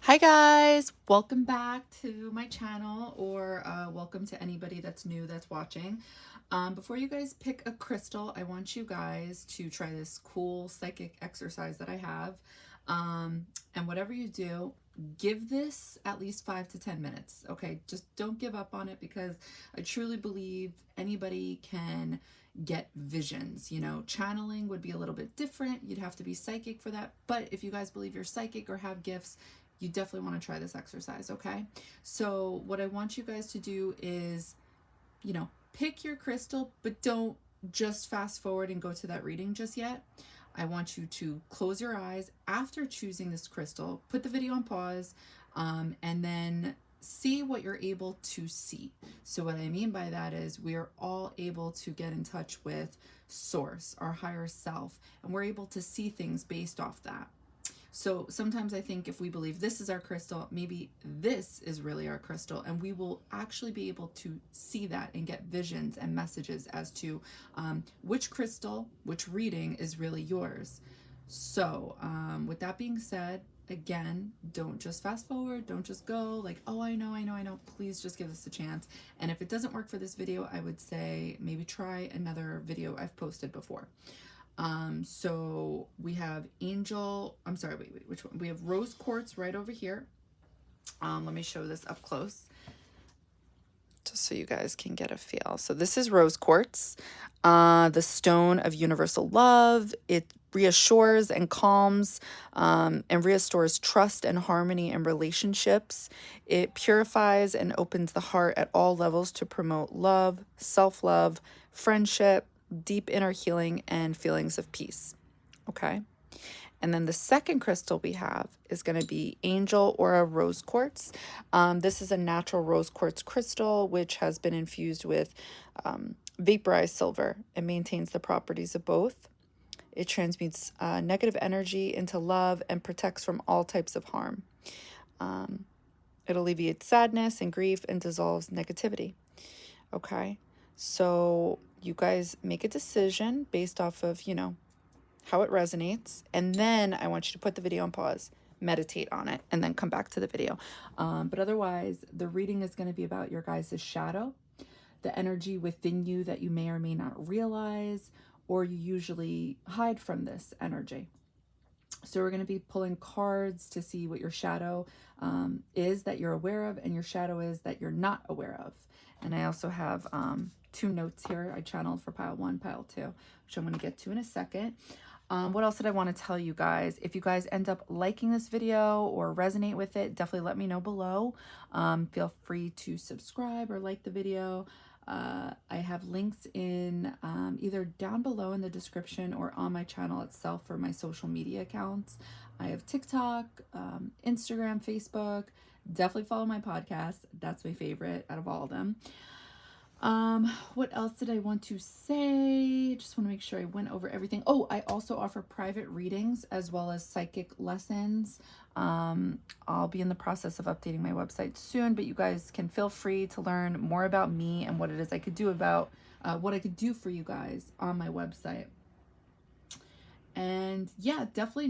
Hi guys, welcome back to my channel, or welcome to anybody that's new that's watching. Before you guys pick a crystal, I want you guys to try this cool psychic exercise that I have. And whatever you do, give this at least 5 to 10 minutes. Okay, just don't give up on it, because I truly believe anybody can get visions. Channeling would be a little bit different. You'd have to be psychic for that. But if you guys believe you're psychic or have gifts, you definitely want to try this exercise. Okay, so what I want you guys to do is, pick your crystal, but don't just fast forward and go to that reading just yet. I want you to close your eyes after choosing this crystal, put the video on pause, and then see what you're able to see. So what I mean by that is we are all able to get in touch with source, our higher self, and we're able to see things based off that. So sometimes I think if we believe this is our crystal, maybe this is really our crystal, and we will actually be able to see that and get visions and messages as to which crystal, which reading is really yours. So with that being said, again, don't just fast forward. Don't just go like, oh, I know. Please just give this a chance. And if it doesn't work for this video, I would say maybe try another video I've posted before. So we have which one? We have rose quartz right over here. Let me show this up close, just so you guys can get a feel. So this is rose quartz, the stone of universal love. It reassures and calms, and restores trust and harmony in relationships. It purifies and opens the heart at all levels to promote love, self-love, friendship, deep inner healing, and feelings of peace. Okay. And then the second crystal we have is going to be angel aura rose quartz. This is a natural rose quartz crystal, which has been infused with vaporized silver. It maintains the properties of both. It transmutes negative energy into love and protects from all types of harm. It alleviates sadness and grief and dissolves negativity. Okay, so you guys make a decision based off of, how it resonates. And then I want you to put the video on pause, meditate on it, and then come back to the video. But otherwise, the reading is going to be about your guys' shadow, the energy within you that you may or may not realize, or you usually hide from this energy. So we're going to be pulling cards to see what your shadow is that you're aware of, and your shadow is that you're not aware of. And I also have 2 notes here I channeled for pile 1, pile 2, which I'm going to get to in a second. What else did I want to tell you guys? If you guys end up liking this video or resonate with it, definitely let me know below. Feel free to subscribe or like the video. I have links in either down below in the description or on my channel itself for my social media accounts. I have TikTok, Instagram, Facebook. Definitely follow my podcast. That's my favorite out of all of them. What else did I want to say? Just want to make sure I went over everything. Oh, I also offer private readings as well as psychic lessons. I'll be in the process of updating my website soon, but you guys can feel free to learn more about me and what it is I could do about what I could do for you guys on my website. And yeah, definitely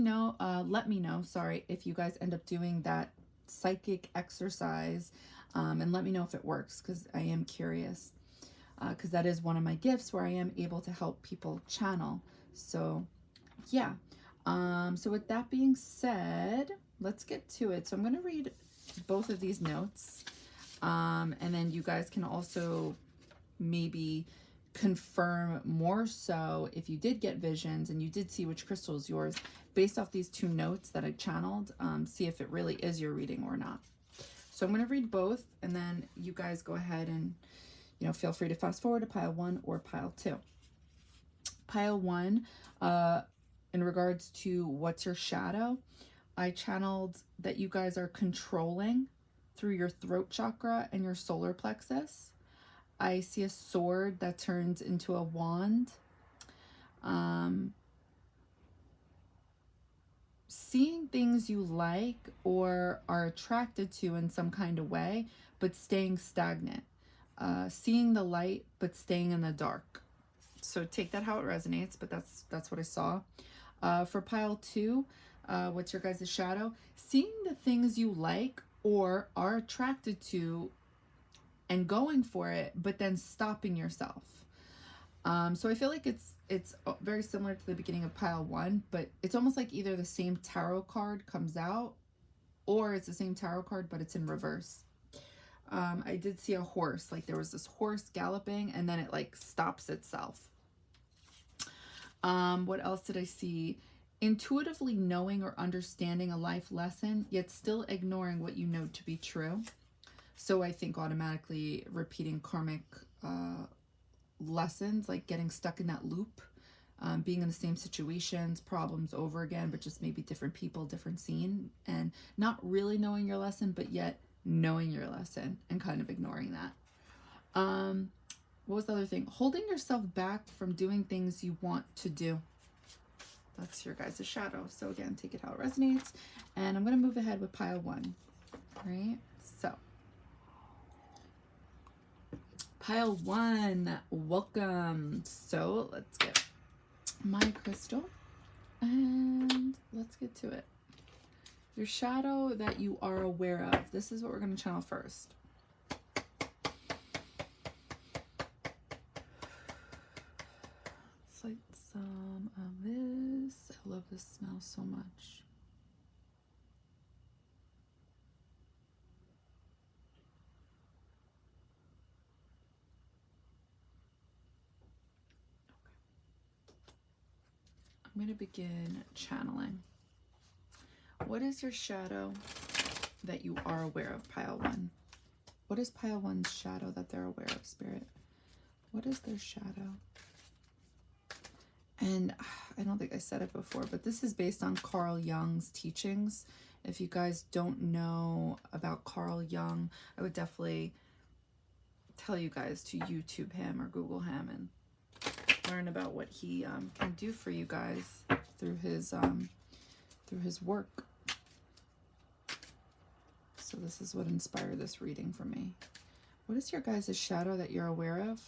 let me know, if you guys end up doing that psychic exercise, and let me know if it works, because I am curious. Because that is one of my gifts, where I am able to help people channel. So yeah. So with that being said, let's get to it. So I'm going to read both of these notes. And then you guys can also maybe confirm more so if you did get visions and you did see which crystal is yours based off these 2 notes that I channeled. See if it really is your reading or not. So I'm going to read both, and then you guys go ahead and feel free to fast forward to pile 1 or pile 2. Pile 1, in regards to what's your shadow, I channeled that you guys are controlling through your throat chakra and your solar plexus. I see a sword that turns into a wand. Seeing things you like or are attracted to in some kind of way, but staying stagnant. Seeing the light but staying in the dark. So take that how it resonates, but that's what I saw. For pile 2, What's your guys' shadow? Seeing the things you like or are attracted to and going for it, but then stopping yourself. So I feel like it's very similar to the beginning of pile 1, but it's almost like either the same tarot card comes out or it's the same tarot card, but it's in reverse. I did see a horse, like there was this horse galloping and then it like stops itself. What else did I see? Intuitively knowing or understanding a life lesson, yet still ignoring what you know to be true. So I think automatically repeating karmic lessons, like getting stuck in that loop, being in the same situations, problems over again, but just maybe different people, different scene, and not really knowing your lesson, but yet knowing your lesson and kind of ignoring that. What was the other thing? Holding yourself back from doing things you want to do. That's your guys' shadow. So again, take it how it resonates. And I'm going to move ahead with pile 1. Right? So pile 1, welcome. So let's get my crystal and let's get to it. Your shadow that you are aware of. This is what we're going to channel first. Let's light some of this. I love this smell so much. I'm going to begin channeling. What is your shadow that you are aware of, pile 1? What is pile 1's shadow that they're aware of, Spirit? What is their shadow? And I don't think I said it before, but this is based on Carl Jung's teachings. If you guys don't know about Carl Jung, I would definitely tell you guys to YouTube him or Google him and learn about what he can do for you guys through his work. So this is what inspired this reading for me. What is your guys' shadow that you're aware of?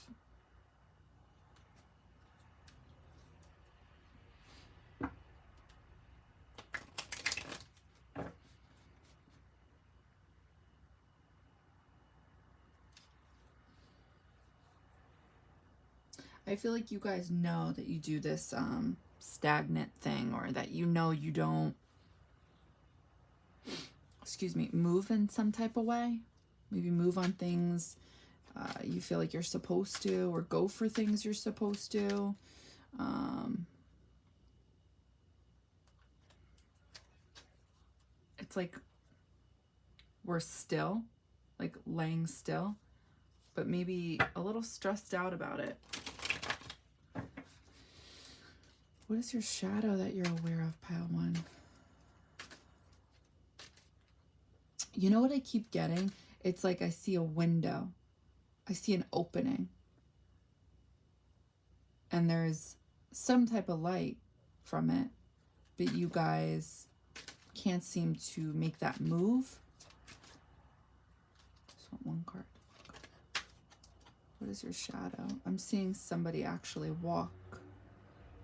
I feel like you guys know that you do this stagnant thing, or that you know you don't, excuse me, move in some type of way. Maybe move on things you feel like you're supposed to, or go for things you're supposed to. It's like we're still, like laying still, but maybe a little stressed out about it. What is your shadow that you're aware of, pile 1? You know what I keep getting? It's like I see a window. I see an opening. And there's some type of light from it, but you guys can't seem to make that move. Just want one card. What is your shadow? I'm seeing somebody actually walk,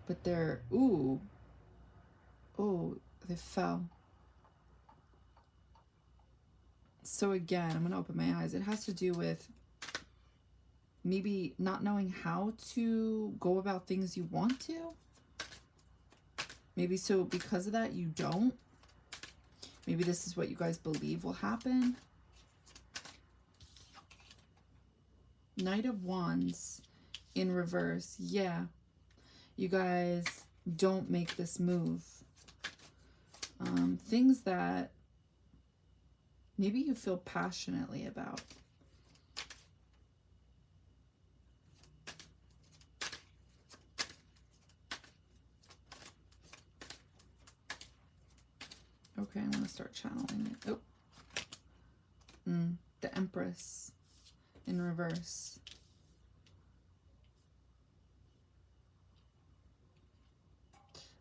but they're, ooh, they fell. So again, I'm going to open my eyes. It has to do with maybe not knowing how to go about things you want to. Maybe so because of that, you don't. Maybe this is what you guys believe will happen. Knight of Wands in reverse. Yeah. You guys don't make this move. Things that maybe you feel passionately about. Okay, I'm going to start channeling it. Oh. The Empress in reverse.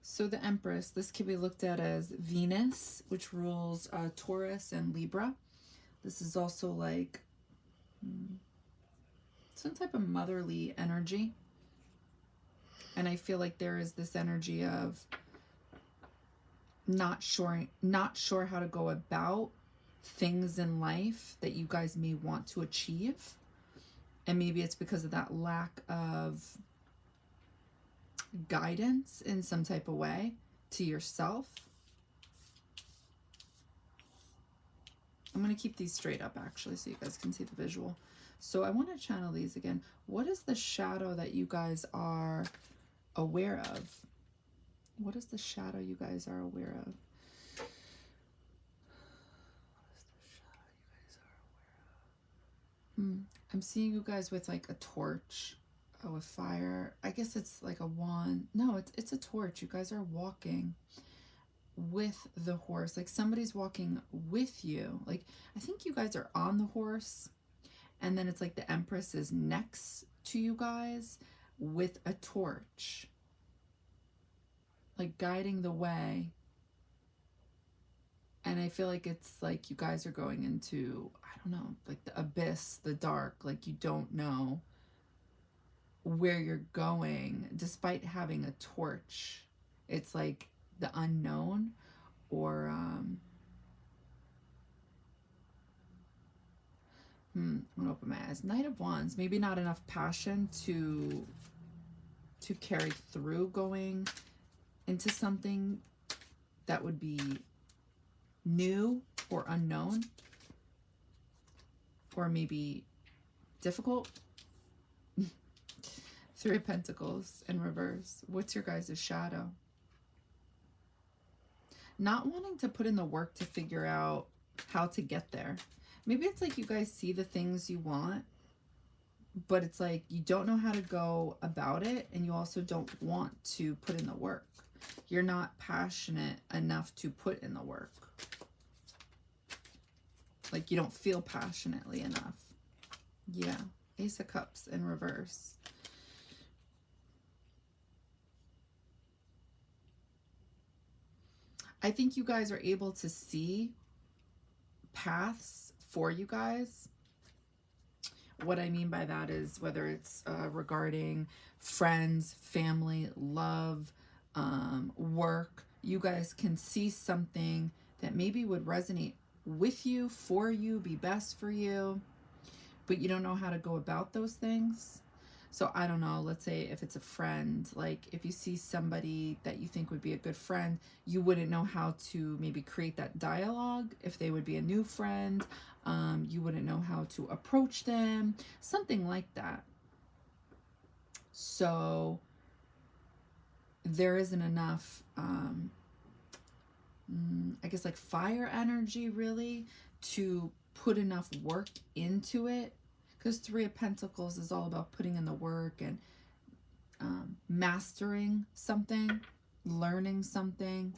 So the Empress, this can be looked at as Venus, which rules Taurus and Libra. This is also like some type of motherly energy. And I feel like there is this energy of not sure how to go about things in life that you guys may want to achieve. And maybe it's because of that lack of guidance in some type of way to yourself. I'm going to keep these straight up actually so you guys can see the visual. So I want to channel these again. What is the shadow that you guys are aware of? What is the shadow you guys are aware of? I'm seeing you guys with like a torch, with fire. I guess it's like a wand. No, it's a torch. You guys are walking with the horse. Like somebody's walking with you. Like I think you guys are on the horse, and then it's like the Empress is next to you guys with a torch, like guiding the way. And I feel like it's like you guys are going into, I don't know, like the abyss, the dark, like you don't know where you're going despite having a torch. It's like the unknown, or I'm gonna open my eyes. Knight of Wands, maybe not enough passion to carry through going into something that would be new or unknown, or maybe difficult. Three of Pentacles in reverse. What's your guys' shadow? Not wanting to put in the work to figure out how to get there. Maybe it's like you guys see the things you want, but it's like you don't know how to go about it, and you also don't want to put in the work. You're not passionate enough to put in the work. Like you don't feel passionately enough. Yeah. Ace of Cups in reverse. I think you guys are able to see paths for you guys. What I mean by that is whether it's regarding friends, family, love, work, you guys can see something that maybe would resonate with you, for you, be best for you, but you don't know how to go about those things. So I don't know, let's say if it's a friend, like if you see somebody that you think would be a good friend, you wouldn't know how to maybe create that dialogue. If they would be a new friend, you wouldn't know how to approach them, something like that. So there isn't enough, I guess like fire energy really to put enough work into it, because Three of Pentacles is all about putting in the work and mastering something, learning something.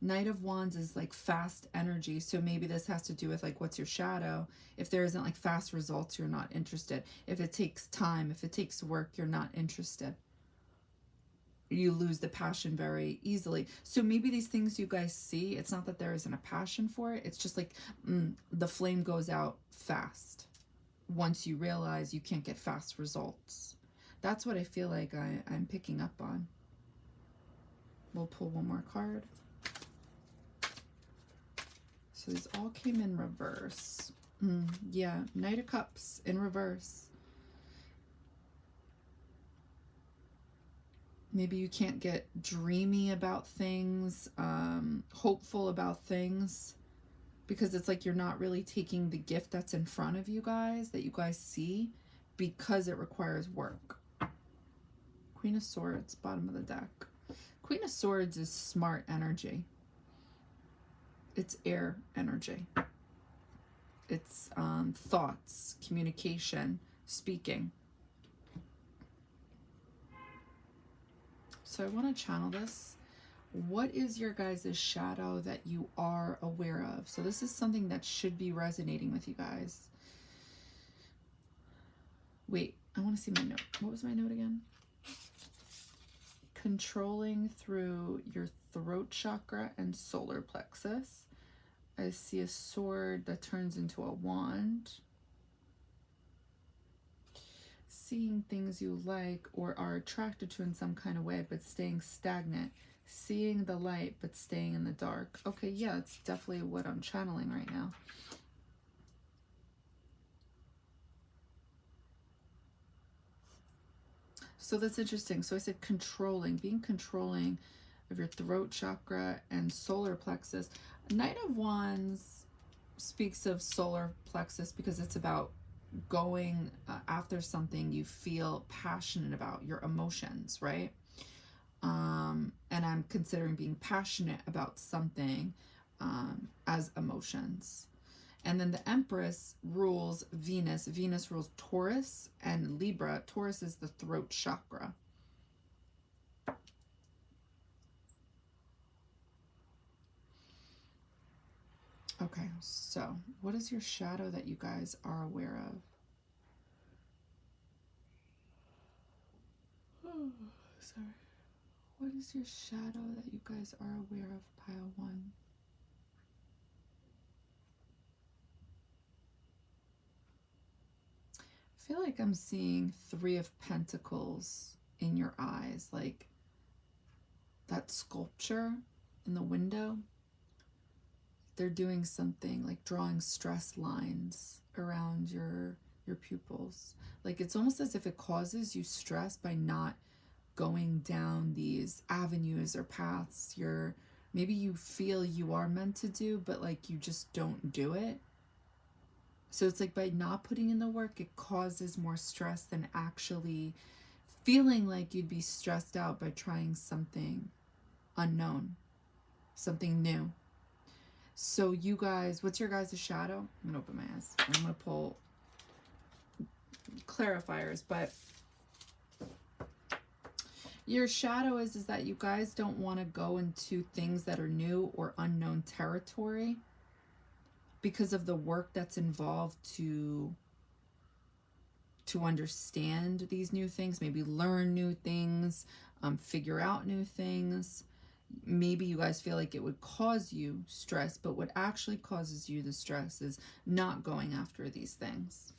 Knight of Wands is like fast energy, so maybe this has to do with like what's your shadow. If there isn't like fast results, you're not interested. If it takes time, if it takes work, you're not interested. You lose the passion very easily. So maybe these things you guys see, it's not that there isn't a passion for it. It's just like the flame goes out fast once you realize you can't get fast results. That's what I feel like I'm picking up on. We'll pull one more card. So these all came in reverse. Yeah, Knight of Cups in reverse. Maybe you can't get dreamy about things, hopeful about things, because it's like you're not really taking the gift that's in front of you guys, that you guys see, because it requires work. Queen of Swords, bottom of the deck. Queen of Swords is smart energy. It's air energy. It's thoughts, communication, speaking. So I want to channel this. What is your guys' shadow that you are aware of? So this is something that should be resonating with you guys. Wait, I want to see my note. What was my note again? Controlling through your throat chakra and solar plexus. I see a sword that turns into a wand. Seeing things you like or are attracted to in some kind of way, but staying stagnant. Seeing the light, but staying in the dark. Okay, yeah, it's definitely what I'm channeling right now. So that's interesting. So I said controlling, being controlling of your throat chakra and solar plexus. Knight of Wands speaks of solar plexus because it's about going after something you feel passionate about, your emotions, right? And I'm considering being passionate about something as emotions. And then the Empress rules Venus. Venus rules Taurus and Libra. Taurus is the throat chakra. Okay, so what is your shadow that you guys are aware of? Oh, sorry. What is your shadow that you guys are aware of, pile 1? I feel like I'm seeing 3 of Pentacles in your eyes, like that sculpture in the window. They're doing something like drawing stress lines around your pupils. Like it's almost as if it causes you stress by not going down these avenues or paths maybe you feel you are meant to do, but like you just don't do it. So it's like by not putting in the work, it causes more stress than actually feeling like you'd be stressed out by trying something unknown, something new. So you guys, what's your guys' shadow? I'm gonna open my eyes. I'm gonna pull clarifiers, but your shadow is that you guys don't want to go into things that are new or unknown territory because of the work that's involved to understand these new things, maybe learn new things, figure out new things. Maybe you guys feel like it would cause you stress, but what actually causes you the stress is not going after these things.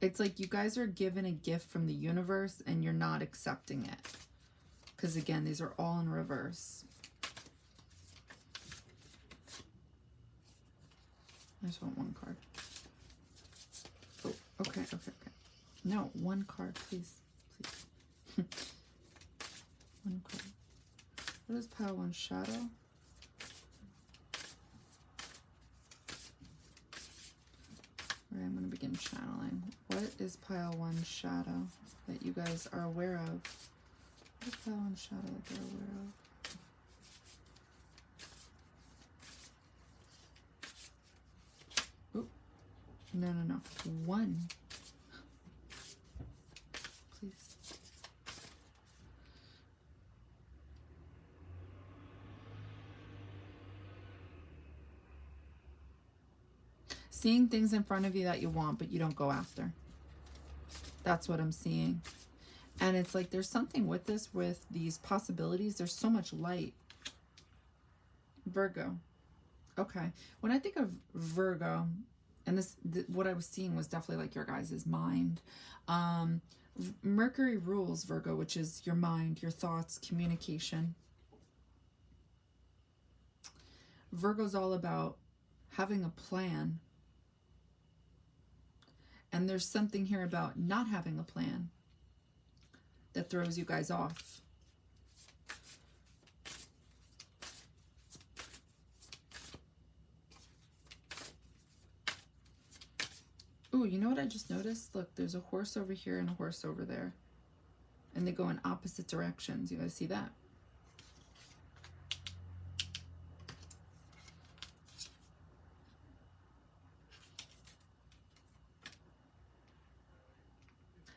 It's like you guys are given a gift from the universe and you're not accepting it. Because again, these are all in reverse. I just want one card. Oh, okay. No, one card, please. One card. What is pile 1 shadow? All right, I'm going to begin channeling. What is pile 1 shadow that you guys are aware of? What is pile 1 shadow that they're aware of? Oh, no. 1. Please. Seeing things in front of you that you want, but you don't go after. That's what I'm seeing. And it's like there's something with this, with these possibilities. There's so much light. Virgo. Okay. When I think of Virgo, and what I was seeing was definitely like your guys' mind. Mercury rules Virgo, which is your mind, your thoughts, communication. Virgo's all about having a plan. And there's something here about not having a plan that throws you guys off. Ooh, you know what I just noticed? Look, there's a horse over here and a horse over there. And they go in opposite directions. You guys see that?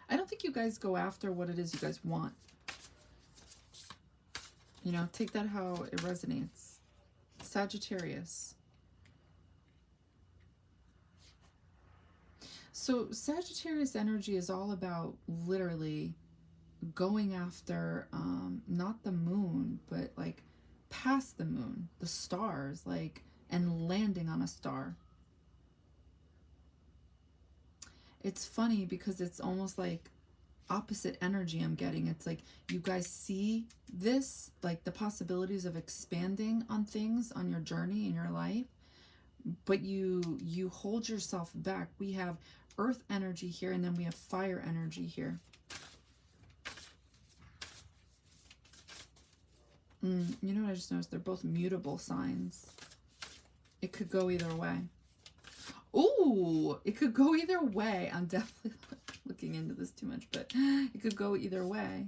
I don't think you guys go after what it is you guys want. You know, take that how it resonates. Sagittarius. So Sagittarius energy is all about literally going after not the moon, but like past the moon, the stars, like, and landing on a star. it's funny because it's almost like opposite energy I'm getting. It's like you guys see this, like the possibilities of expanding on things on your journey in your life, but you hold yourself back. We have earth energy here, and then we have fire energy here. You know what I just noticed? They're both mutable signs. It could go either way. Ooh, it could go either way. I'm definitely looking into this too much, but it could go either way.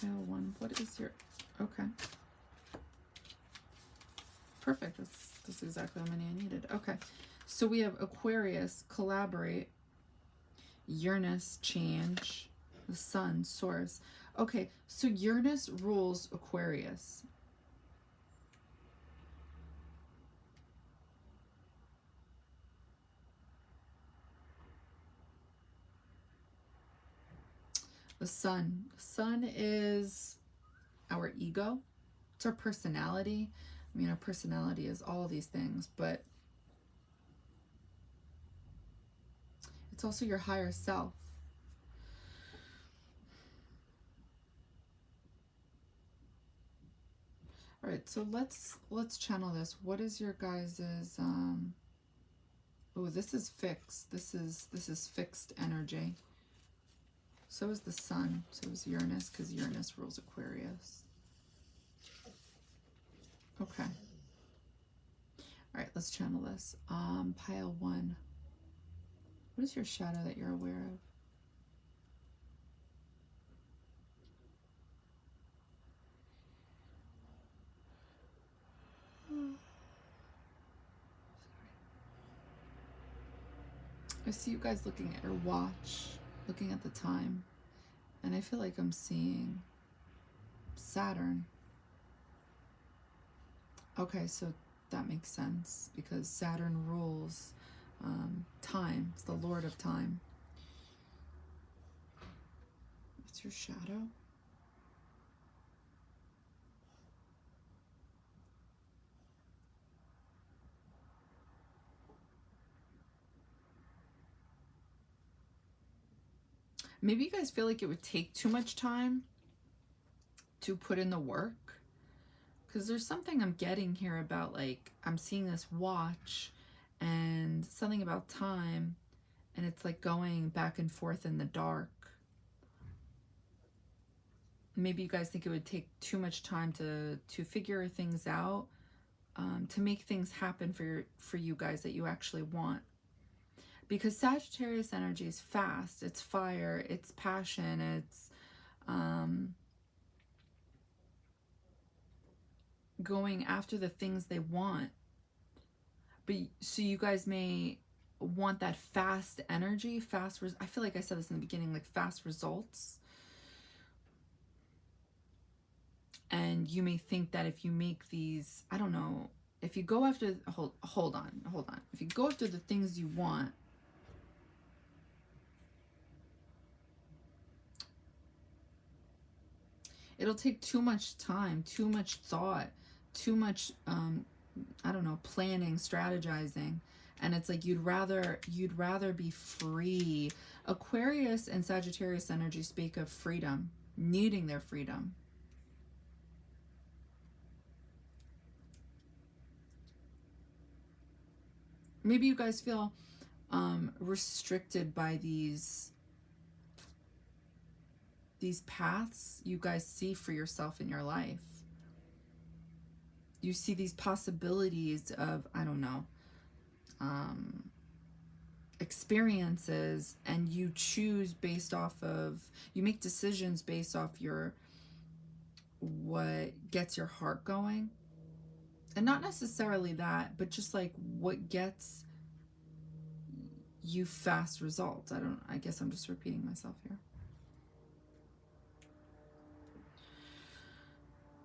Pile 1, what is your... Okay. Perfect. That's exactly how many I needed. Okay. So we have Aquarius, collaborate, Uranus, change, the sun, source. Okay, so Uranus rules Aquarius. The sun. The sun is our ego. It's our personality. I mean, our personality is all these things, but it's also your higher self. All right, so let's channel this. What is your guys's oh, this is fixed. This is fixed energy. So is the sun. So is Uranus, because Uranus rules Aquarius. Okay. All right, let's channel this. Pile 1. What is your shadow that you're aware of? I see you guys looking at your watch, looking at the time, and I feel like I'm seeing Saturn. Okay, so that makes sense because Saturn rules time. It's the Lord of time. What's your shadow? Maybe you guys feel like it would take too much time to put in the work, because there's something I'm getting here about, like, I'm seeing this watch and something about time, and it's like going back and forth in the dark. Maybe you guys think it would take too much time to figure things out, to make things happen for you guys that you actually want. Because Sagittarius energy is fast, it's fire, it's passion, it's going after the things they want. But so you guys may want that fast energy, I feel like I said this in the beginning, like fast results. And you may think that if you make these, I don't know, if you go after, hold on. If you go after the things you want, it'll take too much time, too much thought, too much, I don't know, planning, strategizing. And it's like you'd rather be free. Aquarius and Sagittarius energy speak of freedom, needing their freedom. Maybe you guys feel restricted by these paths you guys see for yourself in your life. You see these possibilities of, I don't know, experiences, and you choose based off of, you make decisions based off what gets your heart going. And not necessarily that, but just like what gets you fast results. I guess I'm just repeating myself here.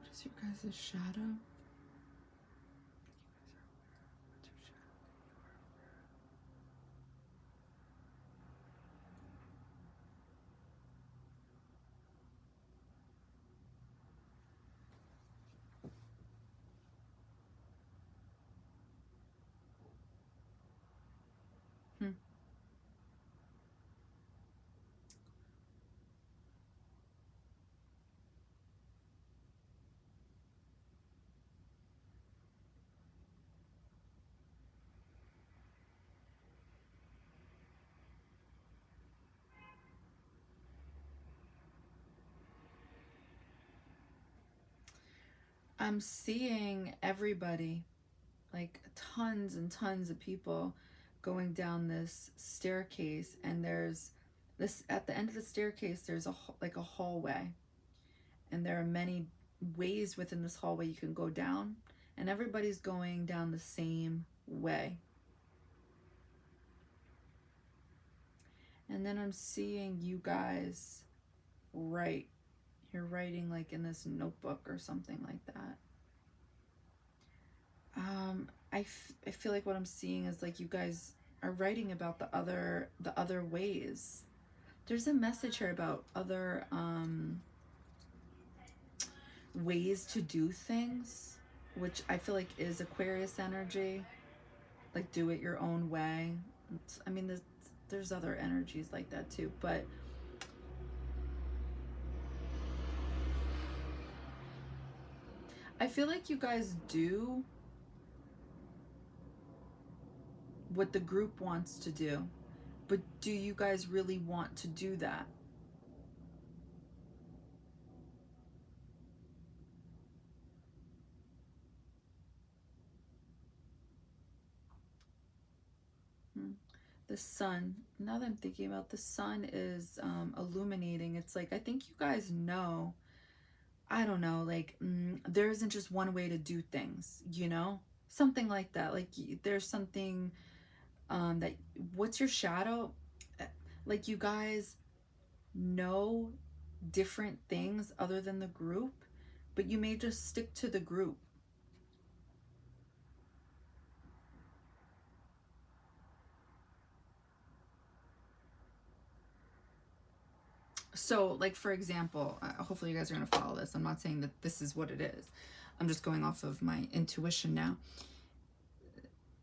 What is your guys' shadow? I'm seeing everybody, like tons and tons of people going down this staircase, and there's this, at the end of the staircase there's a like a hallway, and there are many ways within this hallway you can go down, and everybody's going down the same way. And then I'm seeing you guys write. You're writing like in this notebook or something like that. I feel like what I'm seeing is like you guys are writing about the other ways. There's a message here about other ways to do things, which I feel like is Aquarius energy, like do it your own way. I mean, there's other energies like that too, but I feel like you guys do what the group wants to do, but do you guys really want to do that? The sun, now that I'm thinking about, the sun is illuminating. It's like, I think you guys know, I don't know, like there isn't just one way to do things, you know, something like that. Like there's something that, what's your shadow, like you guys know different things other than the group, but you may just stick to the group. So like, for example, hopefully you guys are going to follow this. I'm not saying that this is what it is. I'm just going off of my intuition now.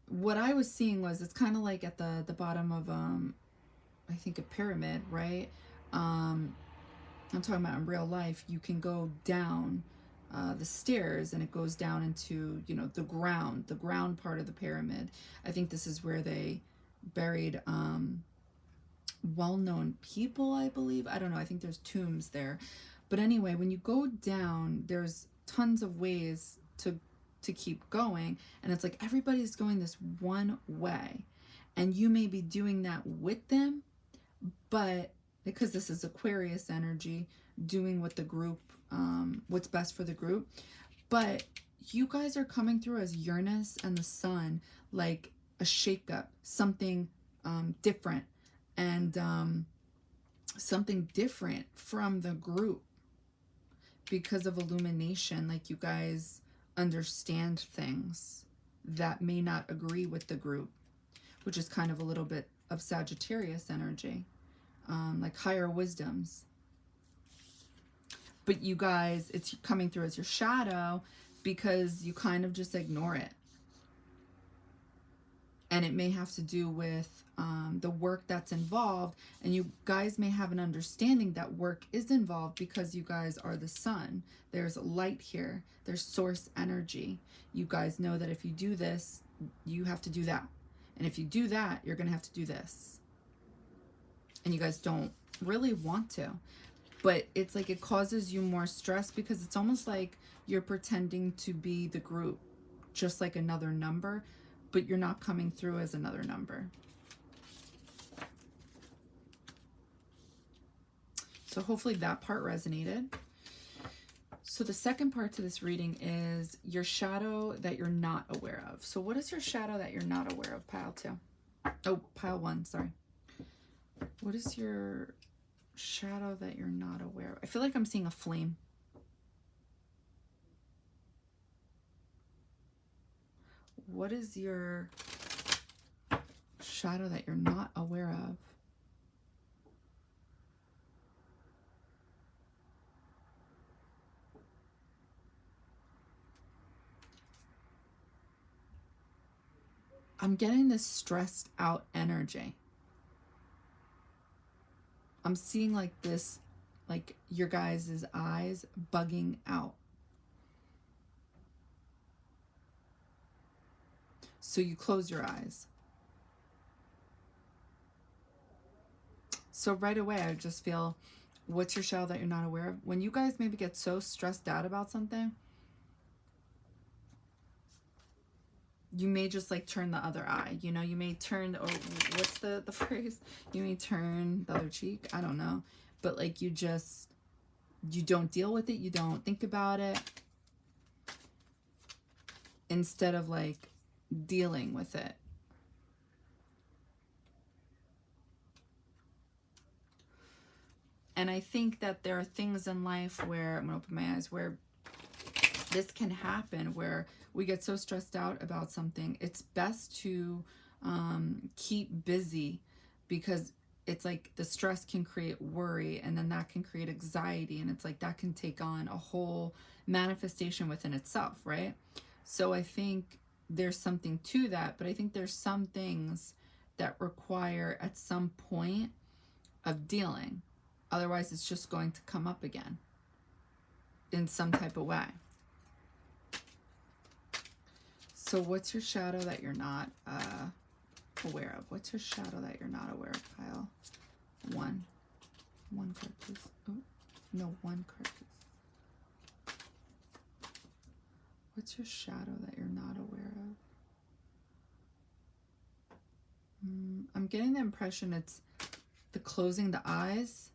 What I was seeing was, it's kind of like at the bottom of I think a pyramid, right? I'm talking about in real life. You can go down the stairs, and it goes down into, you know, the ground part of the pyramid. I think this is where they buried well-known people, I believe. I don't know, I think there's tombs there. But anyway, when you go down, there's tons of ways to keep going, and it's like everybody's going this one way, and you may be doing that with them, but because this is Aquarius energy, doing what the group, what's best for the group. But you guys are coming through as Uranus and the sun, like a shakeup, something different, and something different from the group because of illumination. Like you guys understand things that may not agree with the group, which is kind of a little bit of Sagittarius energy, like higher wisdoms. But you guys, it's coming through as your shadow because you kind of just ignore it. And it may have to do with the work that's involved, and you guys may have an understanding that work is involved because you guys are the sun. There's light here, there's source energy. You guys know that if you do this, you have to do that, and if you do that, you're gonna have to do this, and you guys don't really want to, but it's like it causes you more stress because it's almost like you're pretending to be the group, just like another number, but you're not coming through as another number. So hopefully that part resonated. So the second part to this reading is your shadow that you're not aware of. So what is your shadow that you're not aware of, pile 2? Oh, pile 1, sorry. What is your shadow that you're not aware of? I feel like I'm seeing a flame. What is your shadow that you're not aware of? I'm getting this stressed out energy. I'm seeing like this, like your guys' eyes bugging out. So you close your eyes. So right away, I just feel, what's your shadow that you're not aware of? When you guys maybe get so stressed out about something, you may just like turn the other eye, you know, you may turn, or what's the phrase? You may turn the other cheek. I don't know. But like you don't deal with it. You don't think about it. Instead of like dealing with it. And I think that there are things in life where, I'm gonna open my eyes, where this can happen, where we get so stressed out about something. It's best to keep busy, because it's like the stress can create worry, and then that can create anxiety, and it's like that can take on a whole manifestation within itself, right? So I think there's something to that, but I think there's some things that require at some point of dealing. Otherwise, it's just going to come up again in some type of way. So what's your shadow that you're not aware of? What's your shadow that you're not aware of, Kyle? One card, please. Oh, no, one card, please. What's your shadow that you're not aware of? I'm getting the impression it's the closing the eyes.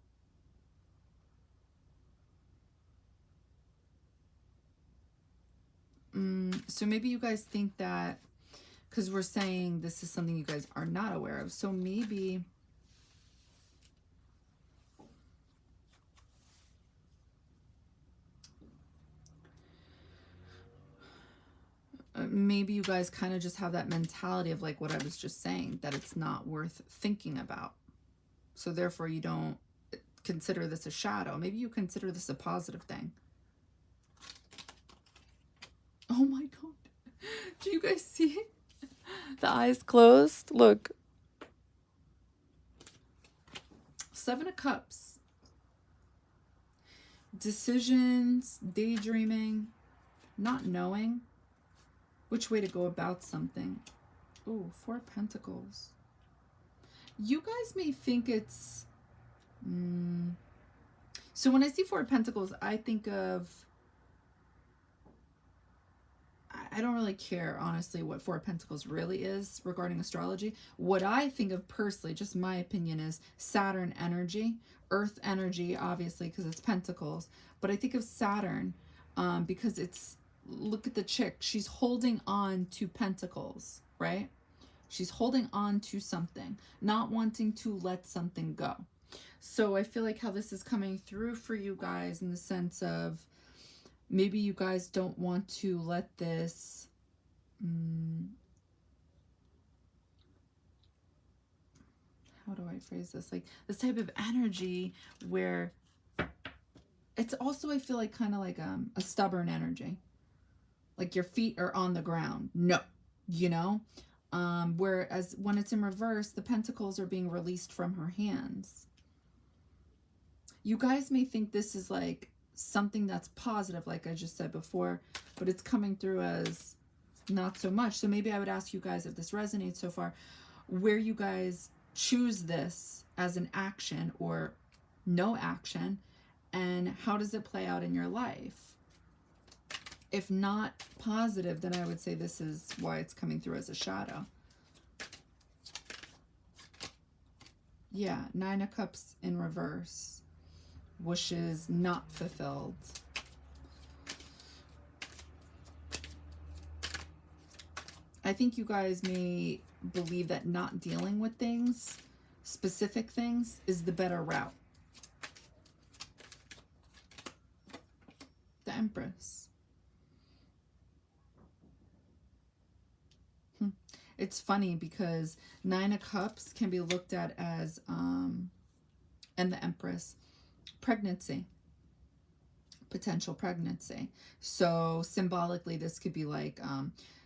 So maybe you guys think that, because we're saying this is something you guys are not aware of. So maybe you guys kind of just have that mentality of like what I was just saying, that it's not worth thinking about. So therefore you don't consider this a shadow. Maybe you consider this a positive thing. Oh my God. Do you guys see it? The eyes closed. Look. Seven of Cups. Decisions, daydreaming, not knowing which way to go about something. Ooh, Four of Pentacles. You guys may think it's... So when I see Four of Pentacles, I think of... I don't really care, honestly, what Four of Pentacles really is regarding astrology. What I think of personally, just my opinion, is Saturn energy, Earth energy, obviously, because it's Pentacles. But I think of Saturn because it's, look at the chick. She's holding on to Pentacles, right? She's holding on to something, not wanting to let something go. So I feel like how this is coming through for you guys in the sense of, maybe you guys don't want to let this how do I phrase this? Like this type of energy where it's also, I feel like kind of like a stubborn energy. Like your feet are on the ground. No, you know? Whereas when it's in reverse, the pentacles are being released from her hands. You guys may think this is like something that's positive, like I just said before, but it's coming through as not so much. So maybe I would ask you guys, if this resonates so far, where you guys choose this as an action or no action, and how does it play out in your life? If not positive, then I would say this is why it's coming through as a shadow. Yeah, Nine of Cups in reverse. Wishes not fulfilled. I think you guys may believe that not dealing with things, specific things, is the better route. The Empress. It's funny because Nine of Cups can be looked at as, and the Empress, pregnancy, potential pregnancy. So symbolically, this could be like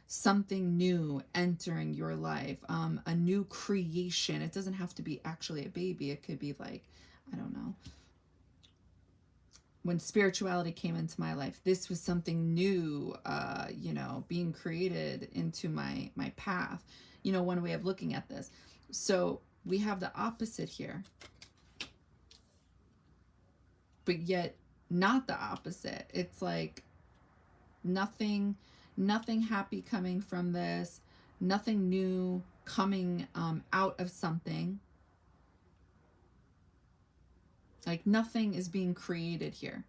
something new entering your life, a new creation. It doesn't have to be actually a baby. It could be like, I don't know, when spirituality came into my life, this was something new, you know, being created into my path. You know, one way of looking at this. So we have the opposite here, but yet not the opposite. It's like nothing, nothing happy coming from this, nothing new coming out of something. Like nothing is being created here.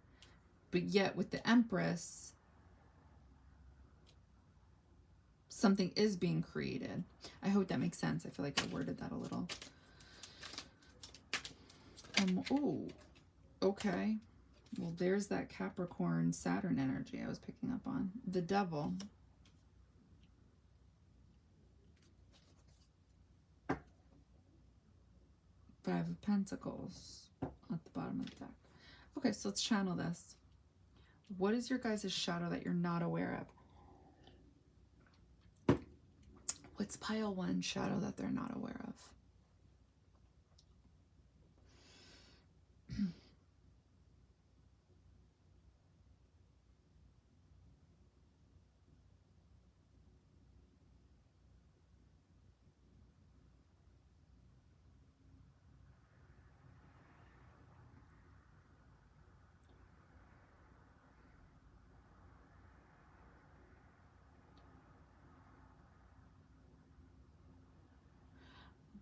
But yet with the Empress, something is being created. I hope that makes sense. I feel like I worded that a little. Oh, okay. Well, there's that Capricorn Saturn energy I was picking up on. The Devil. Five of Pentacles at the bottom of the deck. Okay, so let's channel this. What is your guys' shadow that you're not aware of? What's pile one shadow that they're not aware of?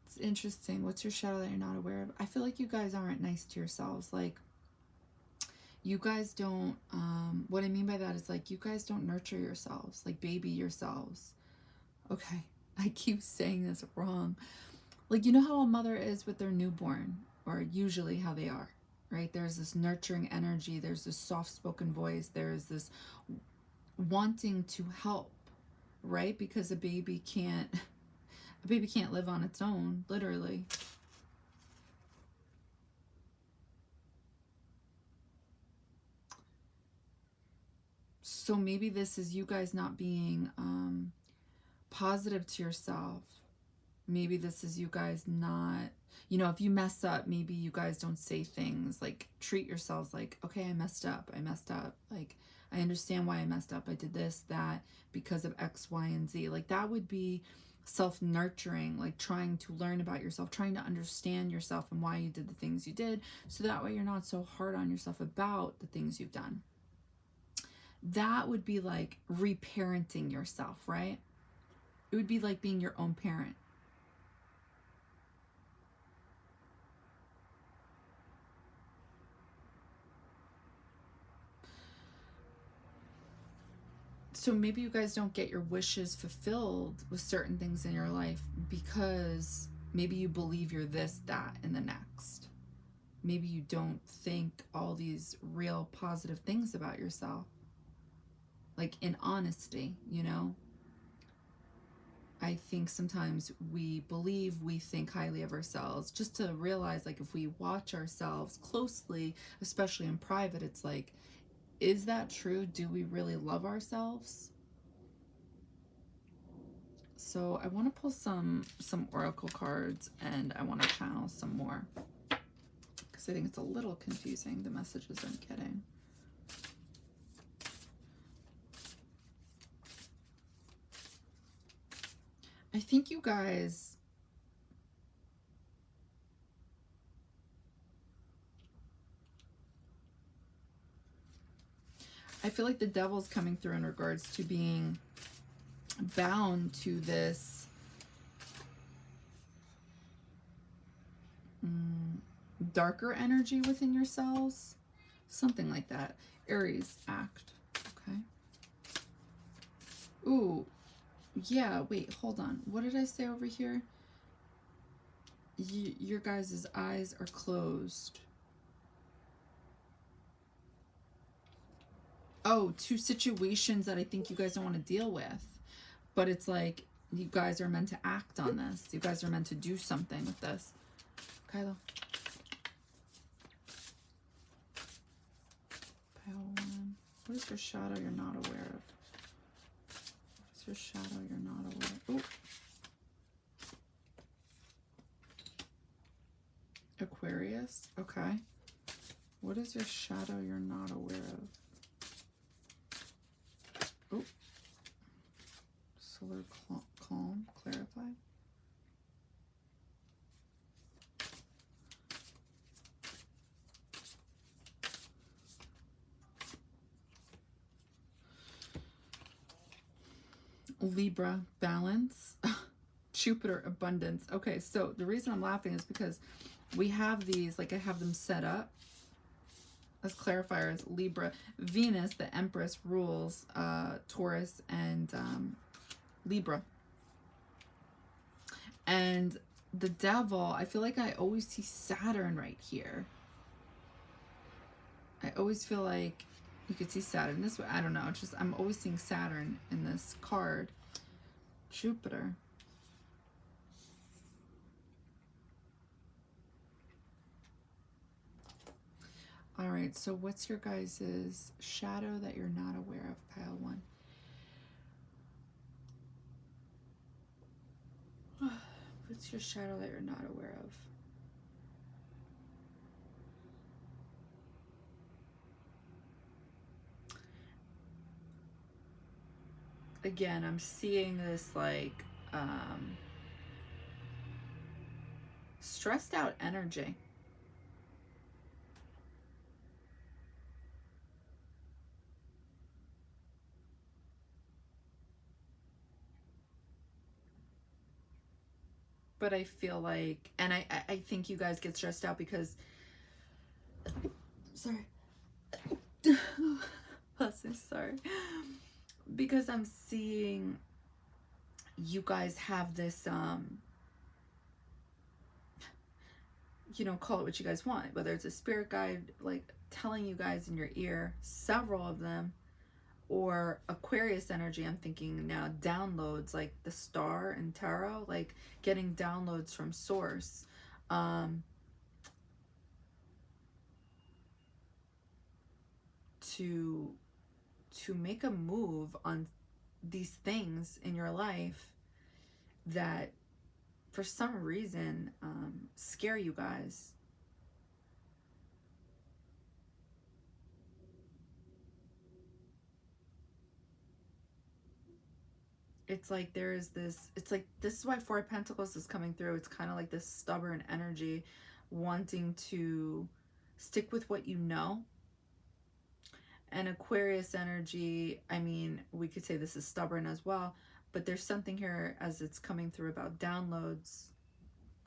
It's interesting. What's your shadow that you're not aware of? I feel like you guys aren't nice to yourselves. Like, you guys don't, what I mean by that is like, you guys don't nurture yourselves, like baby yourselves. Okay, I keep saying this wrong. Like, you know how a mother is with their newborn, or usually how they are, right? There's this nurturing energy. There's this soft-spoken voice. There's this wanting to help, right? Because a baby can't live on its own, literally. So maybe this is you guys not being positive to yourself. Maybe this is you guys not, you know, if you mess up, maybe you guys don't say things like, treat yourselves like, okay, I messed up. Like, I understand why I messed up. I did this, that, because of X, Y, and Z. Like, that would be self-nurturing, like trying to learn about yourself, trying to understand yourself and why you did the things you did. So that way you're not so hard on yourself about the things you've done. That would be like reparenting yourself, right? It would be like being your own parent. So maybe you guys don't get your wishes fulfilled with certain things in your life because maybe you believe you're this, that, and the next. Maybe you don't think all these real positive things about yourself. Like in honesty, you know? I think sometimes we believe we think highly of ourselves, just to realize, like, if we watch ourselves closely, especially in private, it's like, is that true? Do we really love ourselves? So I want to pull some oracle cards, and I want to channel some more because I think it's a little confusing, the messages I'm getting. I think you guys, I feel like the Devil's coming through in regards to being bound to this darker energy within yourselves, something like that. Aries, act. Okay. Ooh, yeah, wait, hold on. What did I say over here? Your guys' eyes are closed. Oh, two situations that I think you guys don't want to deal with. But it's like, you guys are meant to act on this. You guys are meant to do something with this. Kylo. Pile one. What is your shadow you're not aware of? What is your shadow you're not aware of? Oh. Aquarius. Okay. What is your shadow you're not aware of? Oh. Solar calm. Clarify. Libra, balance. Jupiter, abundance. Okay, so the reason I'm laughing is because we have these, like I have them set up as clarifiers. Libra, Venus, the Empress, rules Taurus and Libra. And the devil, I feel like I always see Saturn right here. I always feel like you could see Saturn this way. I don't know. It's just I'm always seeing Saturn in this card. Jupiter. All right, so what's your guys' shadow that you're not aware of, pile one? What's your shadow that you're not aware of? Again, I'm seeing this like stressed out energy. But I feel like, and I think you guys get stressed out because, sorry, sorry, because I'm seeing you guys have this, you know, call it what you guys want, whether it's a spirit guide, like telling you guys in your ear, several of them, or Aquarius energy. I'm thinking now downloads, like the star and tarot, like getting downloads from source. To make a move on these things in your life that for some reason scare you guys. It's like there is this, it's like this is why Four of Pentacles is coming through. It's kind of like this stubborn energy wanting to stick with what you know. And Aquarius energy, I mean, we could say this is stubborn as well, but there's something here as it's coming through about downloads,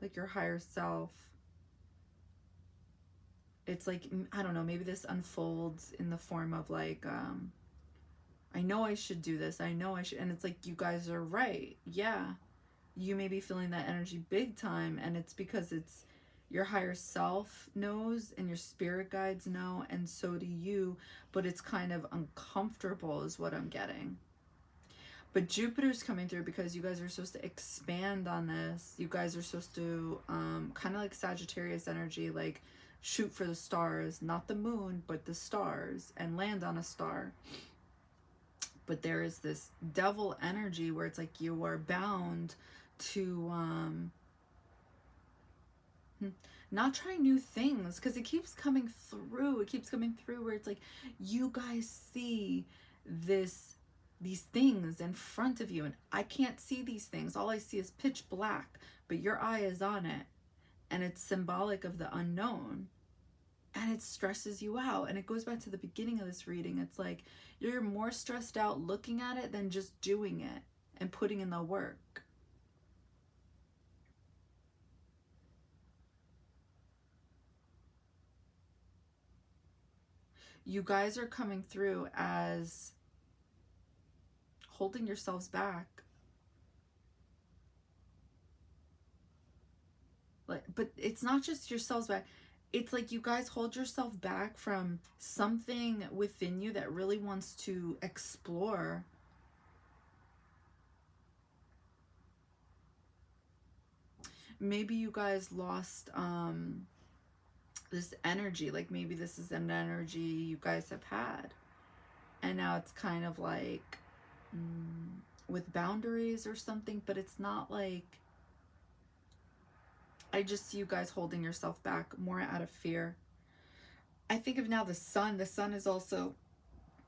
like your higher self. It's like, I don't know, maybe this unfolds in the form of like, I know I should do this. I know I should. And it's like, you guys are right. Yeah. You may be feeling that energy big time. And it's because it's your higher self knows and your spirit guides know. And so do you. But it's kind of uncomfortable is what I'm getting. But Jupiter's coming through because you guys are supposed to expand on this. You guys are supposed to kind of like Sagittarius energy, like shoot for the stars, not the moon, but the stars, and land on a star. But there is this devil energy where it's like you are bound to not try new things, because it keeps coming through. It keeps coming through where it's like you guys see these things in front of you, and I can't see these things. All I see is pitch black, but your eye is on it, and it's symbolic of the unknown. And it stresses you out. And it goes back to the beginning of this reading. It's like you're more stressed out looking at it than just doing it and putting in the work. You guys are coming through as holding yourselves back. Like, but it's not just yourselves back. It's like you guys hold yourself back from something within you that really wants to explore. Maybe you guys lost this energy. Like maybe this is an energy you guys have had. And now it's kind of like with boundaries or something, but it's not like, I just see you guys holding yourself back more out of fear. I think of now the sun. The sun is also,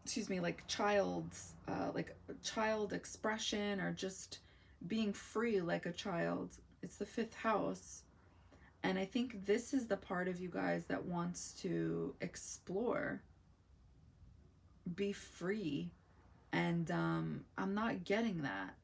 excuse me, like child's, like child expression or just being free like a child. It's the 5th house. And I think this is the part of you guys that wants to explore, be free. And I'm not getting that.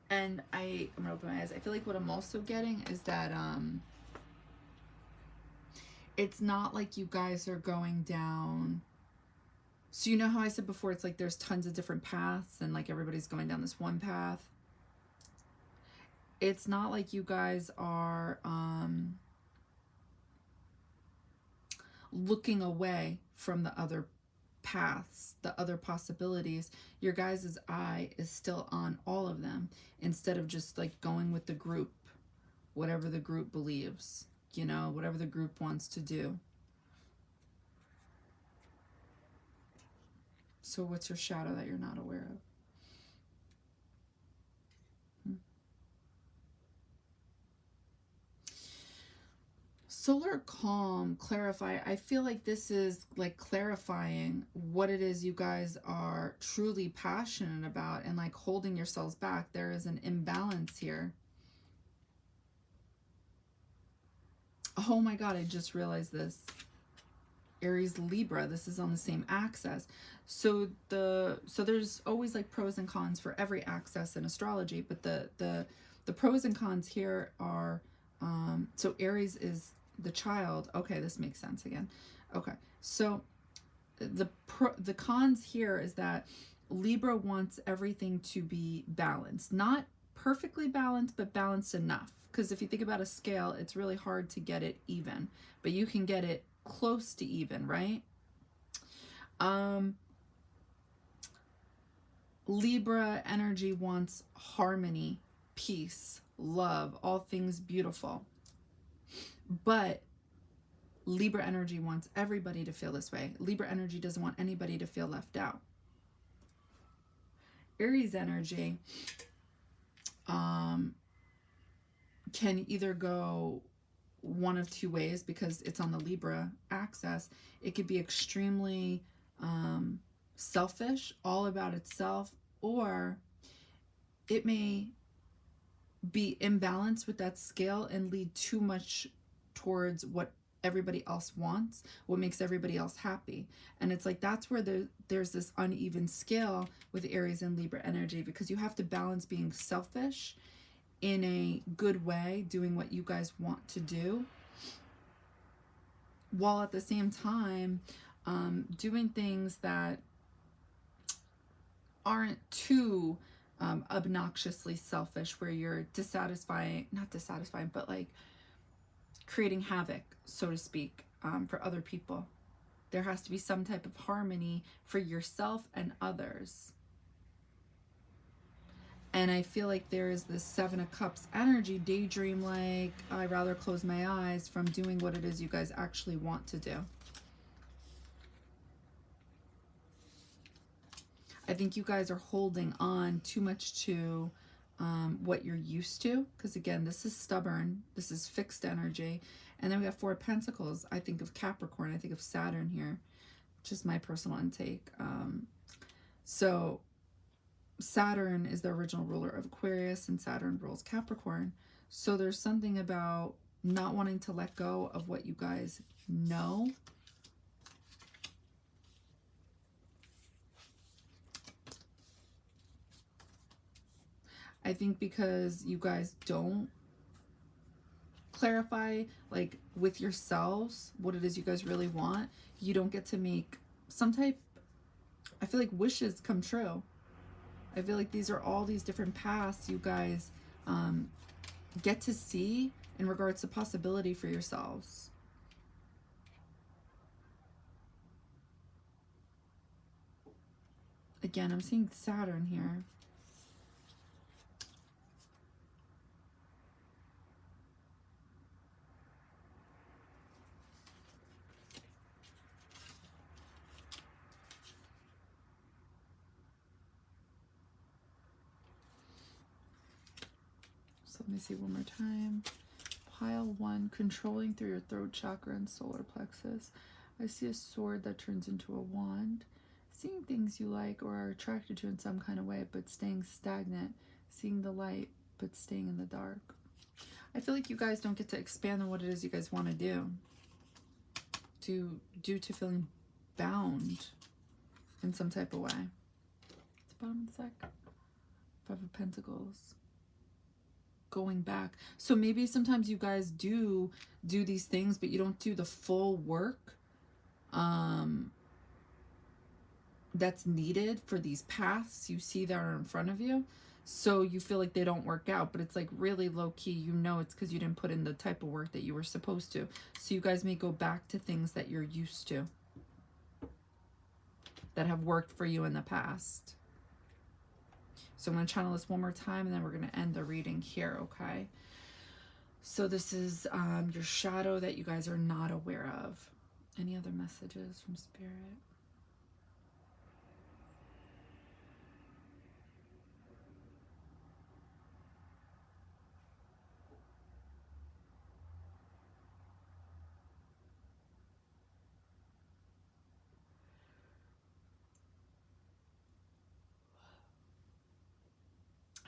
And I'm gonna open my eyes. I feel like what I'm also getting is that it's not like you guys are going down. So you know how I said before, it's like there's tons of different paths and like everybody's going down this one path. It's not like you guys are looking away from the other paths, the other possibilities. Your guys' eye is still on all of them instead of just like going with the group, whatever the group believes, you know, whatever the group wants to do. So what's your shadow that you're not aware of? Solar calm, clarify. I feel like this is like clarifying what it is you guys are truly passionate about and like holding yourselves back. There is an imbalance here. Oh my God, I just realized this. Aries, Libra, this is on the same axis. So there's always like pros and cons for every axis in astrology, but the pros and cons here are so Aries is the child. Okay, this makes sense again. Okay, so the cons here is that Libra wants everything to be balanced, not perfectly balanced, but balanced enough. Because if you think about a scale, it's really hard to get it even, but you can get it close to even, right? Libra energy wants harmony, peace, love, all things beautiful. But Libra energy wants everybody to feel this way. Libra energy doesn't want anybody to feel left out. Aries energy can either go one of two ways because it's on the Libra axis. It could be extremely selfish, all about itself, or it may be imbalanced with that scale and lead too much towards what everybody else wants, what makes everybody else happy. And it's like that's where there's this uneven scale with Aries and Libra energy, because you have to balance being selfish in a good way, doing what you guys want to do, while at the same time doing things that aren't too obnoxiously selfish, where you're not dissatisfying, but like creating havoc, so to speak, for other people. There has to be some type of harmony for yourself and others. And I feel like there is this Seven of Cups energy, daydream like, I'd rather close my eyes from doing what it is you guys actually want to do. I think you guys are holding on too much to what you're used to. Because again, this is stubborn. This is fixed energy. And then we got Four of Pentacles. I think of Capricorn. I think of Saturn here. Just my personal intake. So Saturn is the original ruler of Aquarius, and Saturn rules Capricorn. So there's something about not wanting to let go of what you guys know. I think because you guys don't clarify, like, with yourselves what it is you guys really want, you don't get to make some type, I feel like, wishes come true. I feel like these are all these different paths you guys get to see in regards to possibility for yourselves. Again, I'm seeing Saturn here. So let me see one more time. Pile 1, controlling through your throat chakra and solar plexus. I see a sword that turns into a wand. Seeing things you like or are attracted to in some kind of way, but staying stagnant. Seeing the light, but staying in the dark. I feel like you guys don't get to expand on what it is you guys want to do. Due to feeling bound in some type of way. It's the bottom of the deck. Five of Pentacles. going back. So maybe sometimes you guys do these things, but you don't do the full work that's needed for these paths you see that are in front of you. So you feel like they don't work out, but it's like really low key, you know, it's because you didn't put in the type of work that you were supposed to. So you guys may go back to things that you're used to, that have worked for you in the past. So I'm going to channel this one more time, and then we're going to end the reading here, okay? So this is your shadow that you guys are not aware of. Any other messages from Spirit?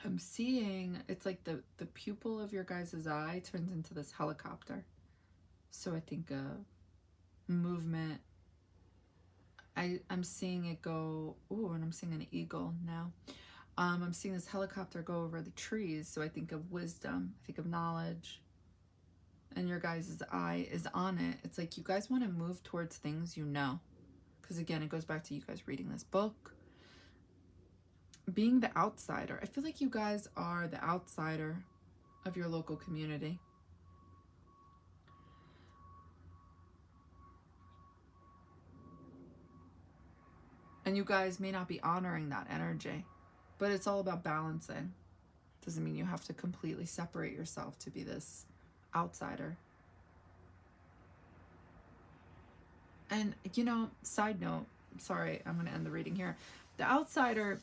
I'm seeing, it's like the pupil of your guys' eye turns into this helicopter. So I think movement. I'm seeing it go, ooh, and I'm seeing an eagle now. I'm seeing this helicopter go over the trees. So I think of wisdom, I think of knowledge. And your guys' eye is on it. It's like you guys want to move towards things you know. Because again, it goes back to you guys reading this book. Being the outsider. I feel like you guys are the outsider of your local community. And you guys may not be honoring that energy, but it's all about balancing. Doesn't mean you have to completely separate yourself to be this outsider. And, you know, side note, sorry, I'm going to end the reading here. The outsider,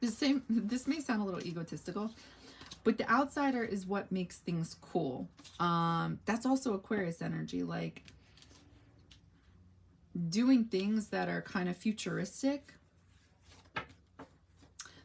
this may sound a little egotistical, but the outsider is what makes things cool. That's also Aquarius energy, like doing things that are kind of futuristic,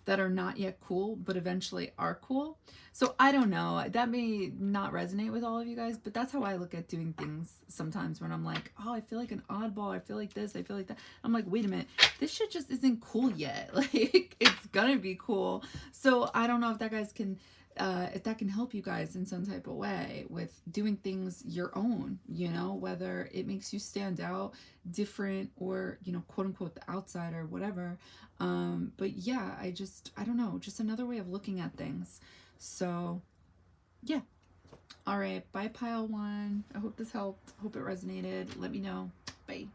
that are not yet cool, but eventually are cool. So I don't know, that may not resonate with all of you guys, but that's how I look at doing things sometimes when I'm like, oh, I feel like an oddball, I feel like this, I feel like that. I'm like, wait a minute, this shit just isn't cool yet. Like, it's gonna be cool. So I don't know if that guys can, if that can help you guys in some type of way with doing things your own, you know, whether it makes you stand out, different, or, you know, quote unquote, the outsider, whatever. But yeah, I don't know, just another way of looking at things. So yeah. All right. Bye, pile one. I hope this helped. Hope it resonated. Let me know. Bye.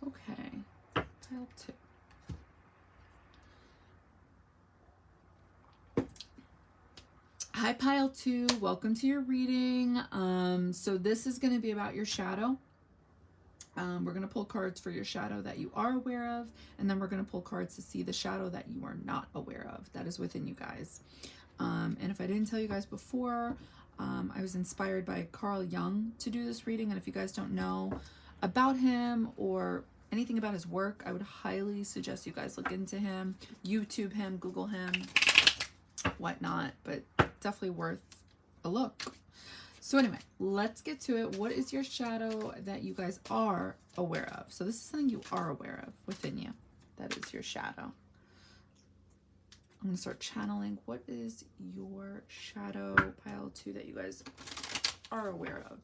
Okay. Pile two. Hi, pile two. Welcome to your reading. So this is going to be about your shadow. We're going to pull cards for your shadow that you are aware of, and then we're going to pull cards to see the shadow that you are not aware of, that is within you guys. And if I didn't tell you guys before, I was inspired by Carl Jung to do this reading, and if you guys don't know about him or anything about his work, I would highly suggest you guys look into him, YouTube him, Google him, whatnot, but definitely worth a look. So anyway, let's get to it. What is your shadow that you guys are aware of? So this is something you are aware of within you. That is your shadow. I'm going to start channeling. What is your shadow, pile two, that you guys are aware of?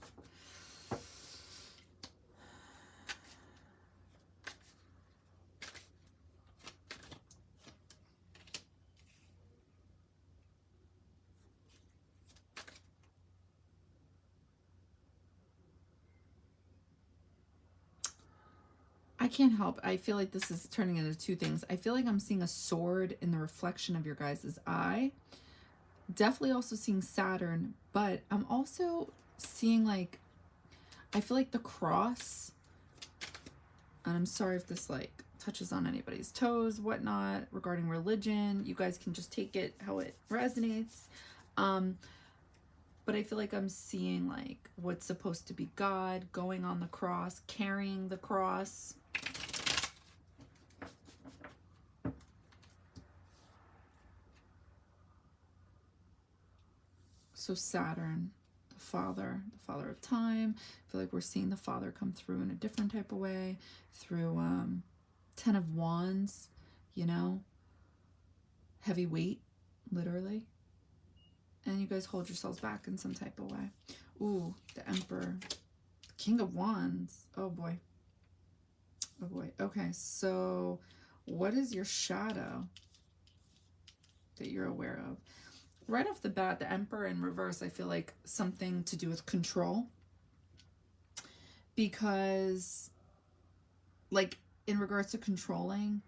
I can't help. I feel like this is turning into two things. I feel like I'm seeing a sword in the reflection of your guys' eye. Definitely also seeing Saturn, but I'm also seeing, like, I feel like the cross, and I'm sorry if this like touches on anybody's toes, whatnot, regarding religion. You guys can just take it how it resonates. But I feel like I'm seeing like what's supposed to be God going on the cross, carrying the cross. So Saturn, the father of time. I feel like we're seeing the father come through in a different type of way, through 10 of Wands, you know, heavy weight, literally. And you guys hold yourselves back in some type of way. Ooh, the Emperor. King of Wands. Oh boy. Oh boy. Okay, so what is your shadow that you're aware of? Right off the bat, the Emperor in reverse, I feel like something to do with control. Because, like, in regards to controlling,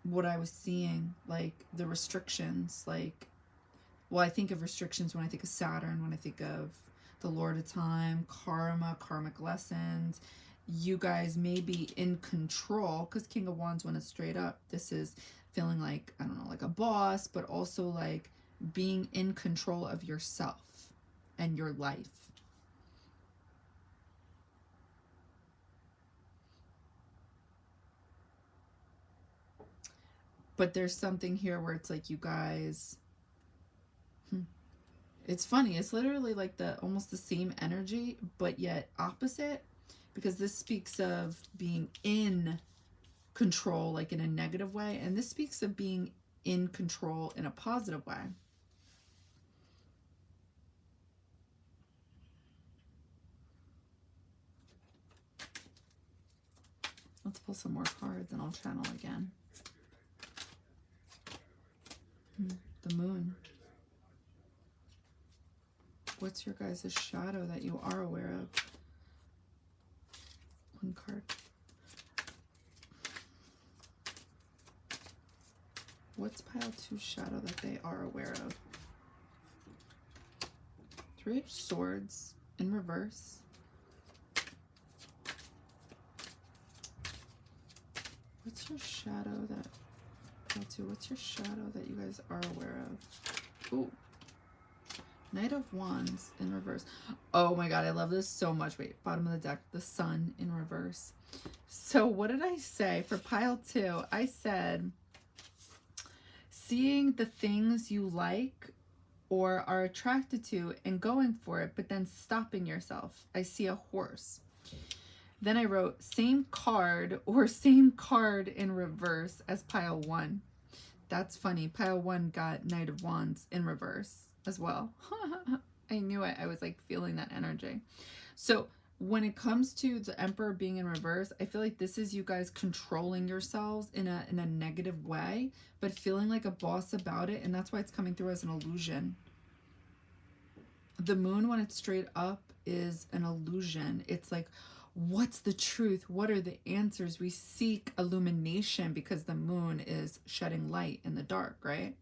what I was seeing, like, the restrictions, like, well, I think of restrictions when I think of Saturn, when I think of the Lord of Time, karma, karmic lessons. You guys may be in control, because King of Wands, when it's straight up, this is feeling like, I don't know, like a boss, but also like being in control of yourself and your life. But there's something here where it's like you guys, it's funny, it's literally like the almost the same energy, but yet opposite, because this speaks of being in control, like in a negative way, and this speaks of being in control in a positive way. Let's pull some more cards and I'll channel again. The Moon. What's your guys' shadow that you are aware of? One card. What's pile 2's shadow that they are aware of? Three of Swords in reverse. What's your shadow that pile 2? What's your shadow that you guys are aware of? Ooh. Knight of Wands in reverse. Oh my god, I love this so much. Wait, bottom of the deck, the Sun in reverse. So what did I say for pile 2? I said, seeing the things you like or are attracted to and going for it, but then stopping yourself. I see a horse. Then I wrote, same card or same card in reverse as pile 1. That's funny. Pile 1 got Knight of Wands in reverse as well. I knew it. I was like feeling that energy. So when it comes to the Emperor being in reverse, I feel like this is you guys controlling yourselves in a negative way, but feeling like a boss about it. And that's why it's coming through as an illusion. The Moon, when it's straight up, is an illusion. It's like, what's the truth? What are the answers? We seek illumination because the Moon is shedding light in the dark, right?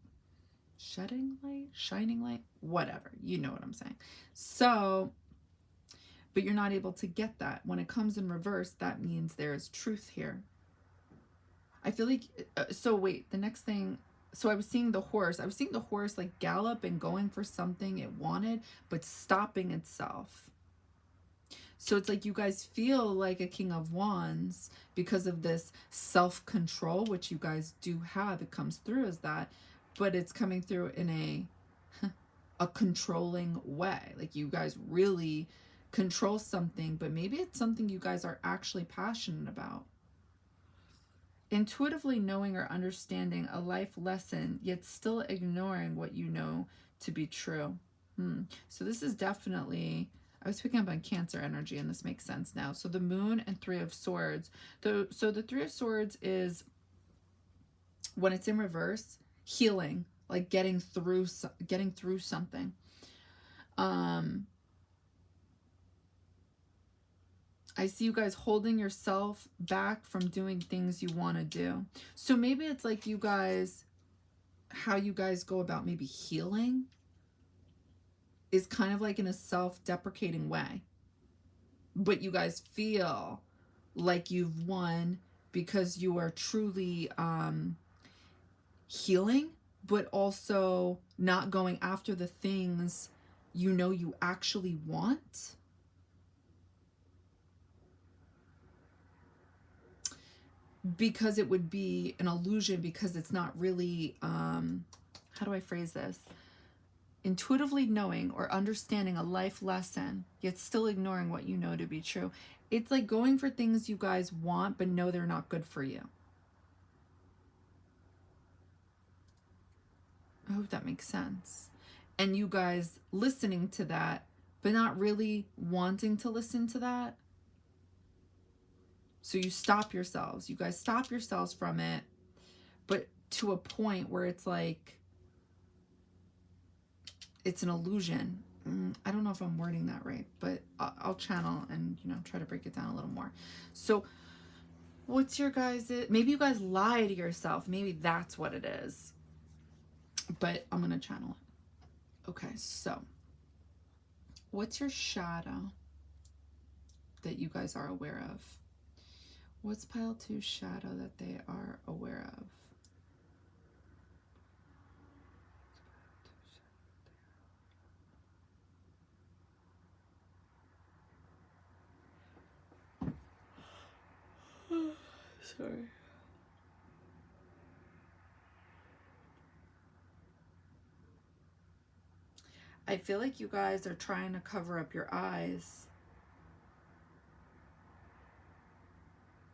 Shedding light, shining light, whatever. You know what I'm saying. So, but you're not able to get that. When it comes in reverse, that means there is truth here. I feel like, so wait, the next thing, so I was seeing the horse. I was seeing the horse like gallop and going for something it wanted, but stopping itself. So it's like you guys feel like a King of Wands because of this self-control, which you guys do have. It comes through as that, but it's coming through in a controlling way. Like you guys really control something, but maybe it's something you guys are actually passionate about. Intuitively knowing or understanding a life lesson, yet still ignoring what you know to be true. So this is definitely, I was picking up on Cancer energy, and this makes sense now. So the Moon and Three of Swords. So the Three of Swords is, when it's in reverse, healing, like getting through something. I see you guys holding yourself back from doing things you want to do. So maybe it's like you guys, how you guys go about maybe healing is kind of like in a self-deprecating way. But you guys feel like you've won because you are truly healing, but also not going after the things you know you actually want. Because it would be an illusion, because it's not really, how do I phrase this? Intuitively knowing or understanding a life lesson, yet still ignoring what you know to be true. It's like going for things you guys want, but know they're not good for you. hope that makes sense. And you guys listening to that, but not really wanting to listen to that. So you stop yourselves. You guys stop yourselves from it, but to a point where it's like, it's an illusion. I don't know if I'm wording that right, but I'll channel and, you know, try to break it down a little more. So what's your guys', maybe you guys lie to yourself. Maybe that's what it is. But I'm going to channel it. Okay, so what's your shadow that you guys are aware of? What's pile 2's shadow that they are aware of? Sorry. I feel like you guys are trying to cover up your eyes.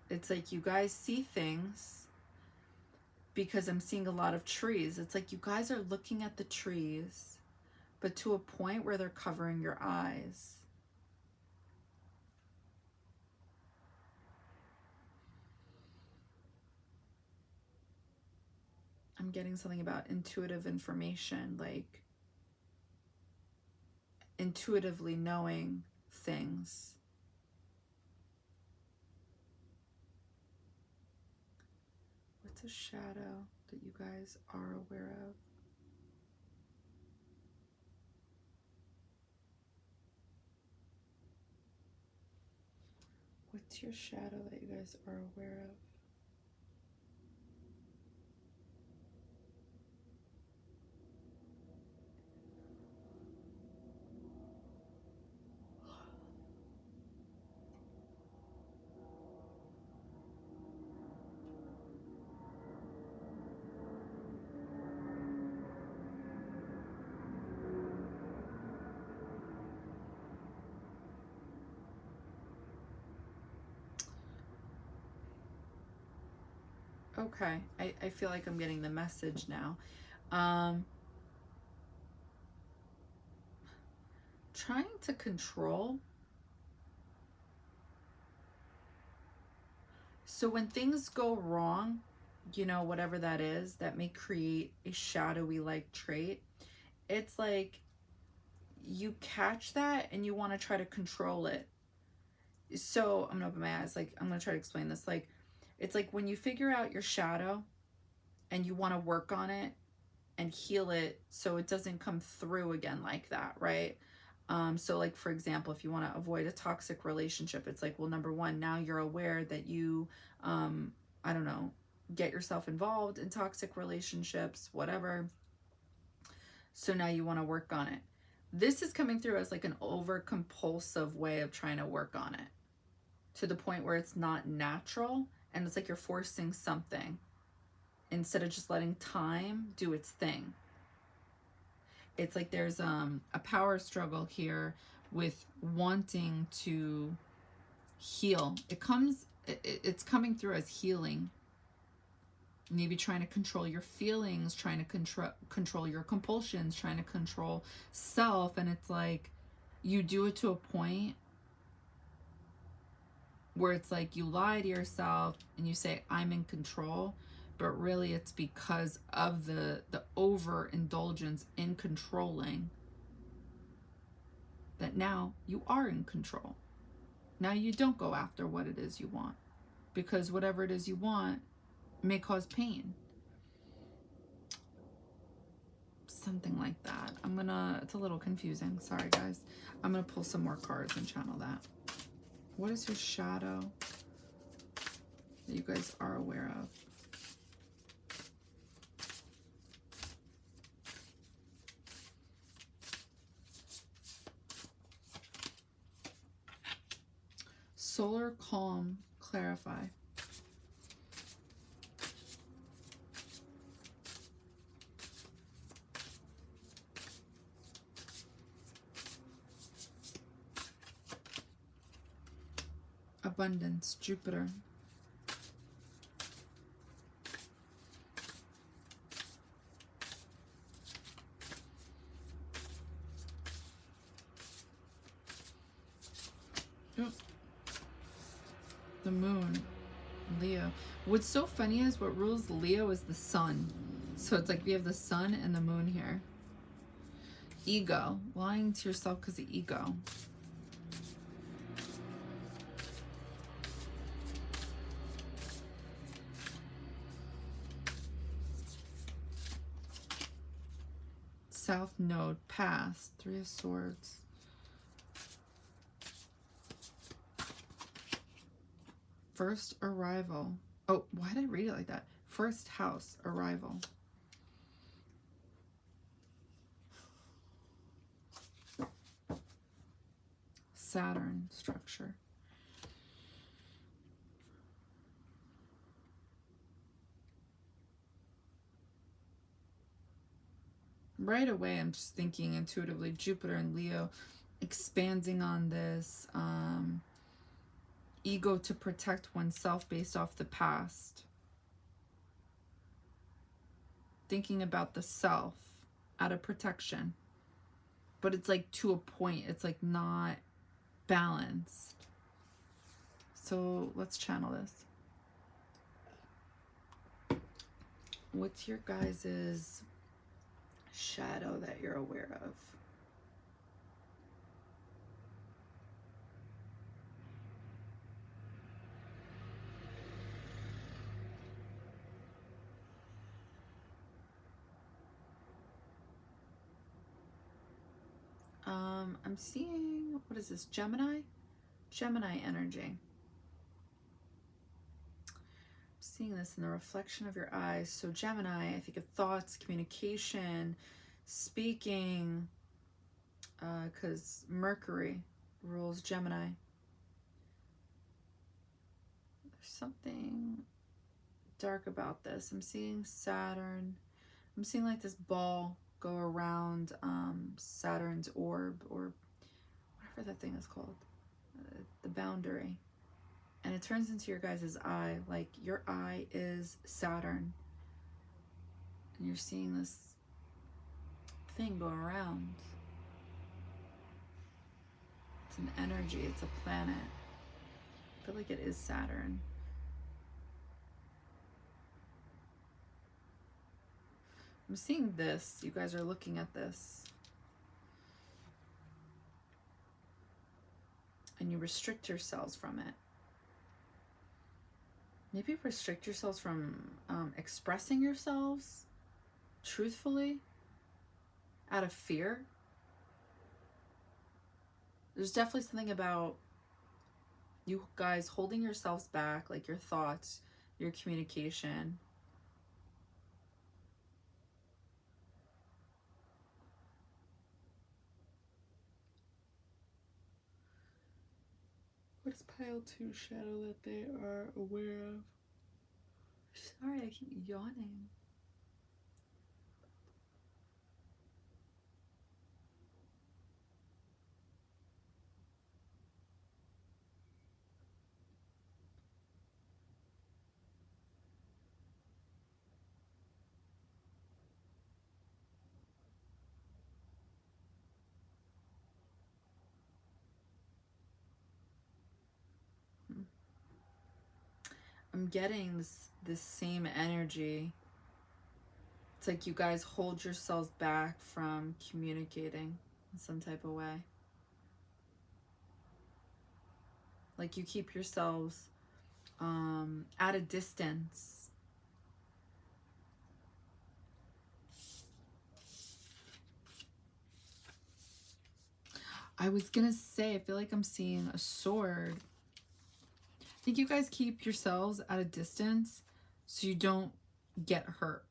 It's like you guys see things because I'm seeing a lot of trees. It's like you guys are looking at the trees, but to a point where they're covering your eyes. I'm getting something about intuitive information, like intuitively knowing things. What's a shadow that you guys are aware of? What's your shadow that you guys are aware of? Okay, I feel like I'm getting the message now. Trying to control. So when things go wrong, you know, whatever that is, that may create a shadowy like trait, it's like you catch that and you want to try to control it. So I'm gonna open my eyes, like I'm gonna try to explain this. Like, it's like when you figure out your shadow and you want to work on it and heal it so it doesn't come through again like that, right? So like, for example, if you want to avoid a toxic relationship, it's like, well, number one, now you're aware that you, I don't know, get yourself involved in toxic relationships, whatever. So now you want to work on it. This is coming through as like an over compulsive way of trying to work on it to the point where it's not natural and it's like you're forcing something instead of just letting time do its thing. It's like there's a power struggle here with wanting to heal. It's coming through as healing. Maybe trying to control your feelings, trying to control your compulsions, trying to control self. And it's like you do it to a point where it's like you lie to yourself and you say, I'm in control. But really it's because of the overindulgence in controlling that now you are in control. Now you don't go after what it is you want, because whatever it is you want may cause pain. Something like that. It's a little confusing. Sorry guys. I'm gonna pull some more cards and channel that. What is your shadow that you guys are aware of? Solar calm, clarify. Abundance, Jupiter. the moon. Leo. What's so funny is what rules Leo is the sun. So it's like we have the sun and the moon here. Ego. Lying to yourself because of ego. South Node. Past. Three of Swords. First arrival. Oh, why did I read it like that? First house, arrival. Saturn, structure. Right away, I'm just thinking intuitively Jupiter and Leo expanding on this ego to protect oneself based off the past. Thinking about the self out of protection. But it's like to a point. It's like not balanced. So let's channel this. What's your guys's shadow that you're aware of? I'm seeing, what is this, Gemini? Gemini energy. I'm seeing this in the reflection of your eyes. So Gemini, I think of thoughts, communication, speaking, because Mercury rules Gemini. There's something dark about this. I'm seeing Saturn. I'm seeing like this ball go around Saturn's orb, or whatever that thing is called, the boundary, and it turns into your guys' eye. Like your eye is Saturn, and you're seeing this thing go around. It's an energy, it's a planet. I feel like it is Saturn. I'm seeing this. You guys are looking at this. And you restrict yourselves from it. Maybe restrict yourselves from expressing yourselves truthfully out of fear. There's definitely something about you guys holding yourselves back, like your thoughts, your communication. What is pile 2 shadow that they are aware of? Sorry, I keep yawning. I'm getting this same energy. It's like you guys hold yourselves back from communicating in some type of way. Like you keep yourselves at a distance. I was gonna say, I feel like I'm seeing a sword. I think you guys keep yourselves at a distance so you don't get hurt.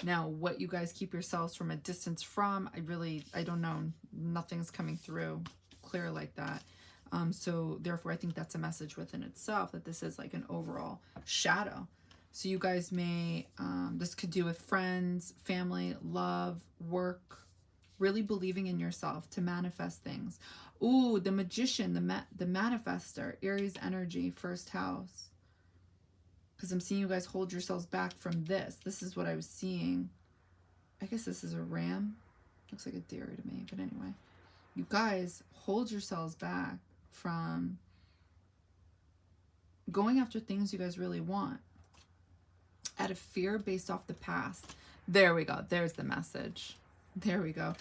Now, what you guys keep yourselves from a distance from, I don't know. Nothing's coming through clear like that. So therefore, I think that's a message within itself, that this is like an overall shadow. So you guys may, this could do with friends, family, love, work, really believing in yourself to manifest things. Ooh, the magician, the manifester, Aries energy, first house. Because I'm seeing you guys hold yourselves back from this. This is what I was seeing. I guess this is a ram. Looks like a deer to me, but anyway. You guys hold yourselves back from going after things you guys really want. Out of fear based off the past. There we go. There's the message. There we go.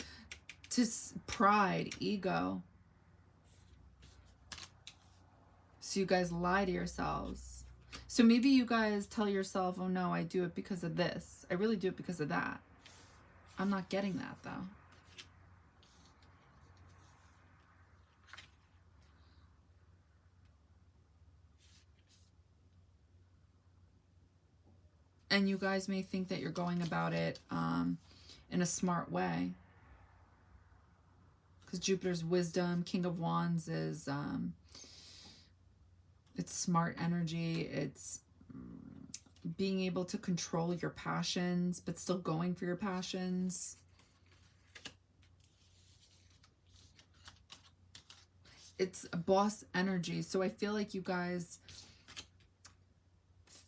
To pride, ego. So you guys lie to yourselves. So maybe you guys tell yourself, oh no, I do it because of this. I really do it because of that. I'm not getting that though. And you guys may think that you're going about it in a smart way. Because Jupiter's wisdom, King of Wands is, it's smart energy. It's being able to control your passions, but still going for your passions. It's a boss energy. So I feel like you guys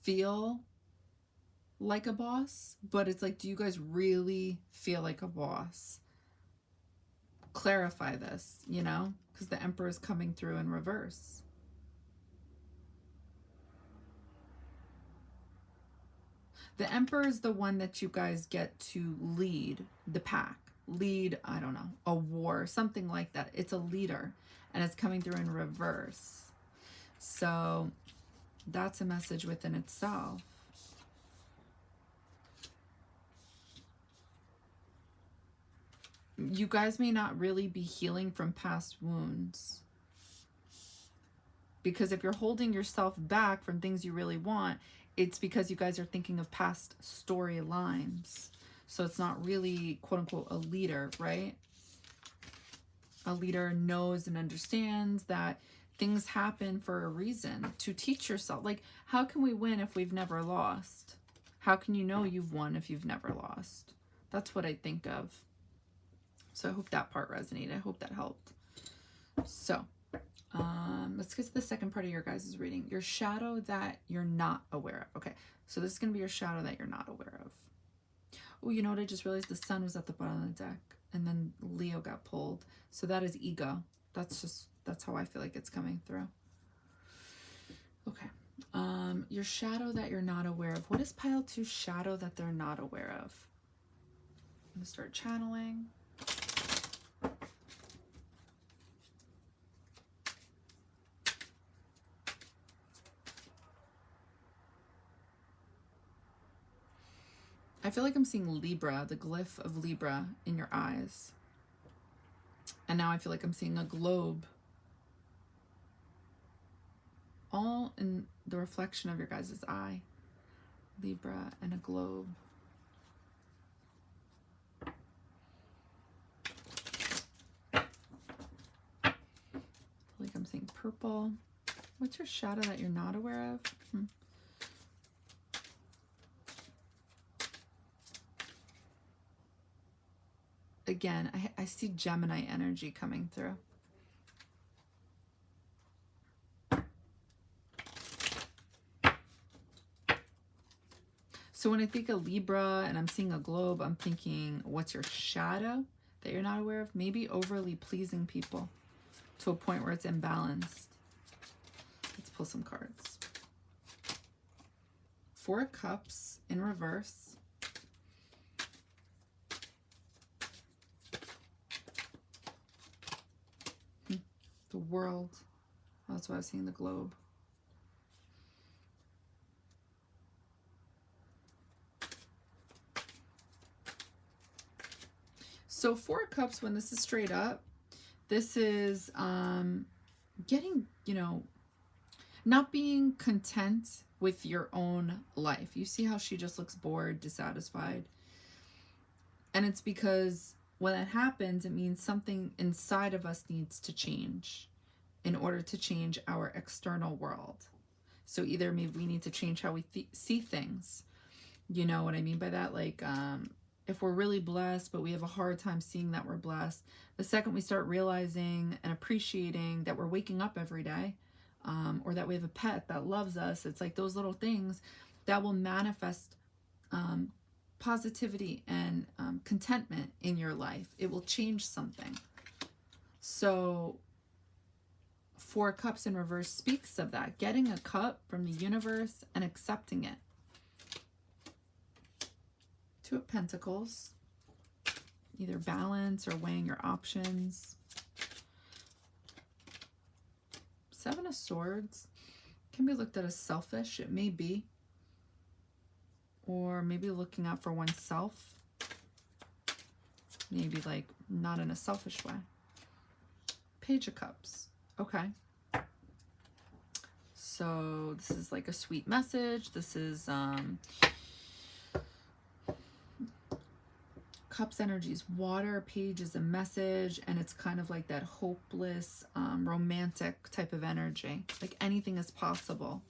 feel like a boss, but it's like, do you guys really feel like a boss? Clarify this, you know, because the Emperor is coming through in reverse. The Emperor is the one that you guys get to lead the pack. Lead, I don't know, a war, something like that. It's a leader, and it's coming through in reverse. So that's a message within itself. You guys may not really be healing from past wounds. Because if you're holding yourself back from things you really want, it's because you guys are thinking of past storylines. So it's not really, quote unquote, a leader, right? A leader knows and understands that things happen for a reason, to teach yourself. Like, how can we win if we've never lost? How can you know you've won if you've never lost? That's what I think of. So I hope that part resonated. I hope that helped. So let's get to the second part of your guys' reading. Your shadow that you're not aware of. Okay, so this is going to be your shadow that you're not aware of. Oh, you know what? I just realized the sun was at the bottom of the deck, and then Leo got pulled. So that is ego. That's how I feel like it's coming through. Okay. Your shadow that you're not aware of. What is pile 2 shadow that they're not aware of? I'm going to start channeling. I feel like I'm seeing Libra, the glyph of Libra in your eyes. And now I feel like I'm seeing a globe. All in the reflection of your guys' eye. Libra and a globe. I feel like I'm seeing purple. What's your shadow that you're not aware of? Again, I see Gemini energy coming through. So when I think of Libra and I'm seeing a globe, I'm thinking, what's your shadow that you're not aware of? Maybe overly pleasing people to a point where it's imbalanced. Let's pull some cards. 4 of Cups in reverse. The World. That's why I was seeing the globe. So 4 of Cups, when this is straight up, this is getting, you know, not being content with your own life. You see how she just looks bored, dissatisfied. And it's because when that happens, it means something inside of us needs to change in order to change our external world. So either maybe we need to change how we see things. You know what I mean by that? Like, if we're really blessed, but we have a hard time seeing that we're blessed, the second we start realizing and appreciating that we're waking up every day, or that we have a pet that loves us, it's like those little things that will manifest positivity and contentment in your life. It will change something. So Four Cups in reverse speaks of that. Getting a cup from the universe and accepting it. Two of Pentacles. Either balance or weighing your options. Seven of Swords. Can be looked at as selfish. It may be. Or maybe looking out for oneself. Maybe like not in a selfish way. Page of Cups. Okay. So this is like a sweet message. This is Cups energy is water. Page is a message, and it's kind of like that hopeless, romantic type of energy. Like anything is possible.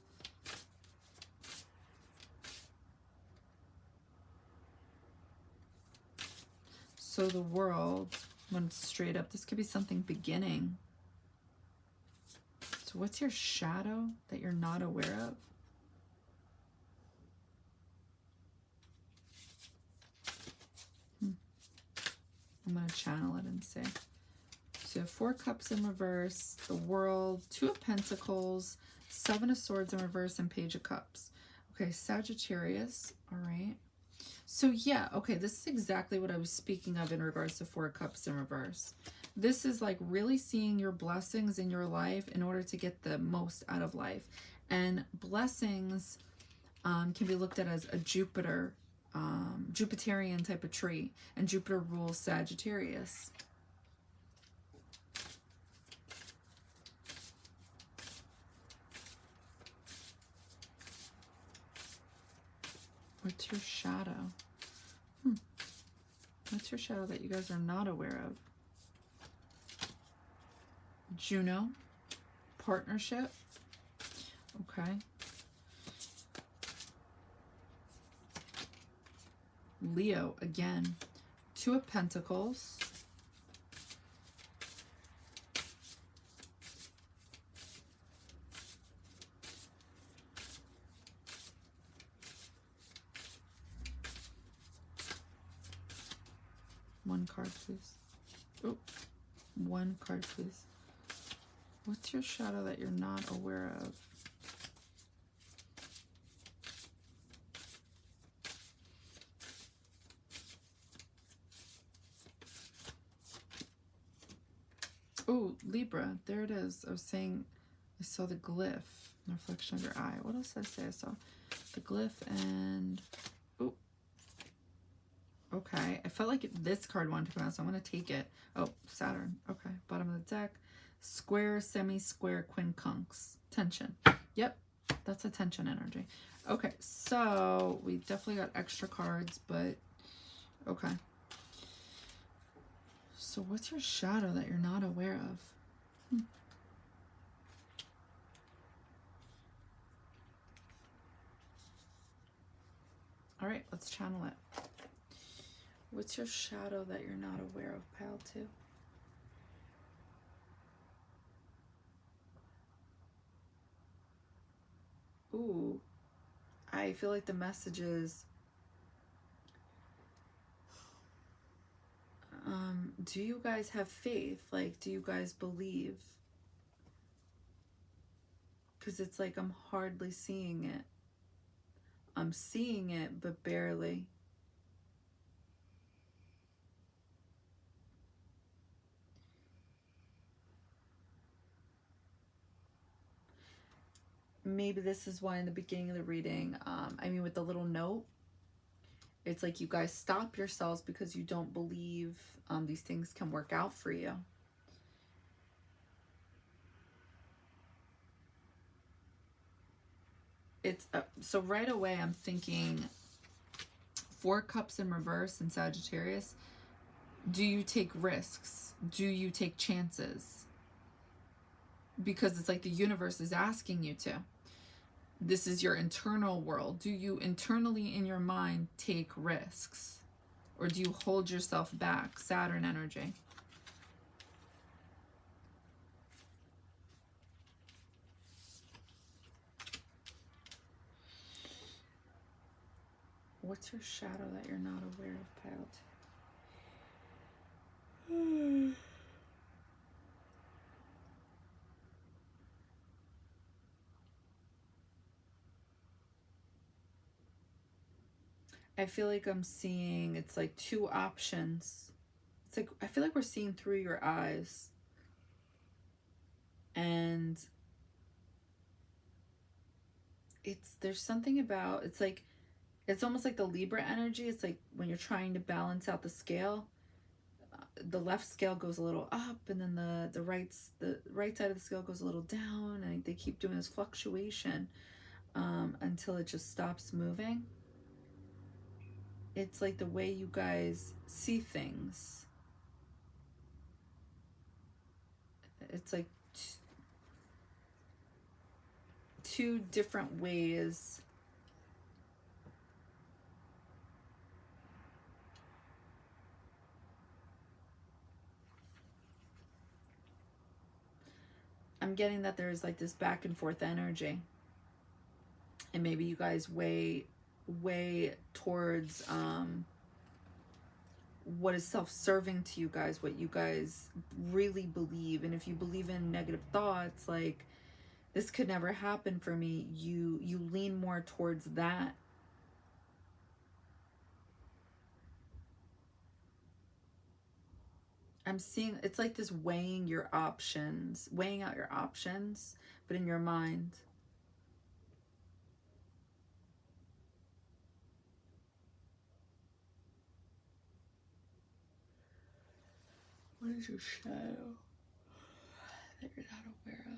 So the World, when it's straight up, this could be something beginning. So what's your shadow that you're not aware of? I'm going to channel it and see. So you have Four Cups in reverse, the World, Two of Pentacles, Seven of Swords in reverse, and Page of Cups. Okay, Sagittarius. All right. So yeah, okay, this is exactly what I was speaking of in regards to Four Cups in reverse. This is like really seeing your blessings in your life in order to get the most out of life. And blessings can be looked at as a Jupiterian type of tree, and Jupiter rules Sagittarius. What's your shadow? What's your shadow that you guys are not aware of? Juno, partnership. Okay. Leo, again. Two of Pentacles. One card, please. Oh, one card, please. What's your shadow that you're not aware of? Oh, Libra, there it is. I was saying I saw the glyph, reflection of your eye. What else did I say? I saw the glyph and, oh, okay. I felt like this card wanted to come out, so I'm going to take it. Oh, Saturn. Okay, bottom of the deck. Square, semi-square, quincunx. Tension. Yep, that's a tension energy. Okay, so we definitely got extra cards, but okay. So what's your shadow that you're not aware of? All right, let's channel it. What's your shadow that you're not aware of, pile 2? Ooh, I feel like the message is, do you guys have faith? Like, do you guys believe? Because it's like I'm hardly seeing it. I'm seeing it, but barely. Maybe this is why in the beginning of the reading, I mean, with the little note, it's like you guys stop yourselves because you don't believe these things can work out for you. It's so right away I'm thinking Four Cups in reverse in Sagittarius. Do you take risks? Do you take chances? Because it's like the universe is asking you to. This is your internal world. Do you internally in your mind take risks? Or do you hold yourself back? Saturn energy. What's your shadow that you're not aware of, pile 2? I feel like I'm seeing, it's like two options. It's like, I feel like we're seeing through your eyes. And there's something about, it's like, it's almost like the Libra energy. It's like when you're trying to balance out the scale, the left scale goes a little up, and then the right side of the scale goes a little down, and they keep doing this fluctuation until it just stops moving. It's like the way you guys see things. It's like two different ways. I'm getting that there's like this back and forth energy. And maybe you guys weigh towards what is self-serving to you guys, what you guys really believe. And if you believe in negative thoughts, like, this could never happen for me, you lean more towards that. I'm seeing, it's like this weighing out your options, but in your mind. What is your shadow that you're not aware of?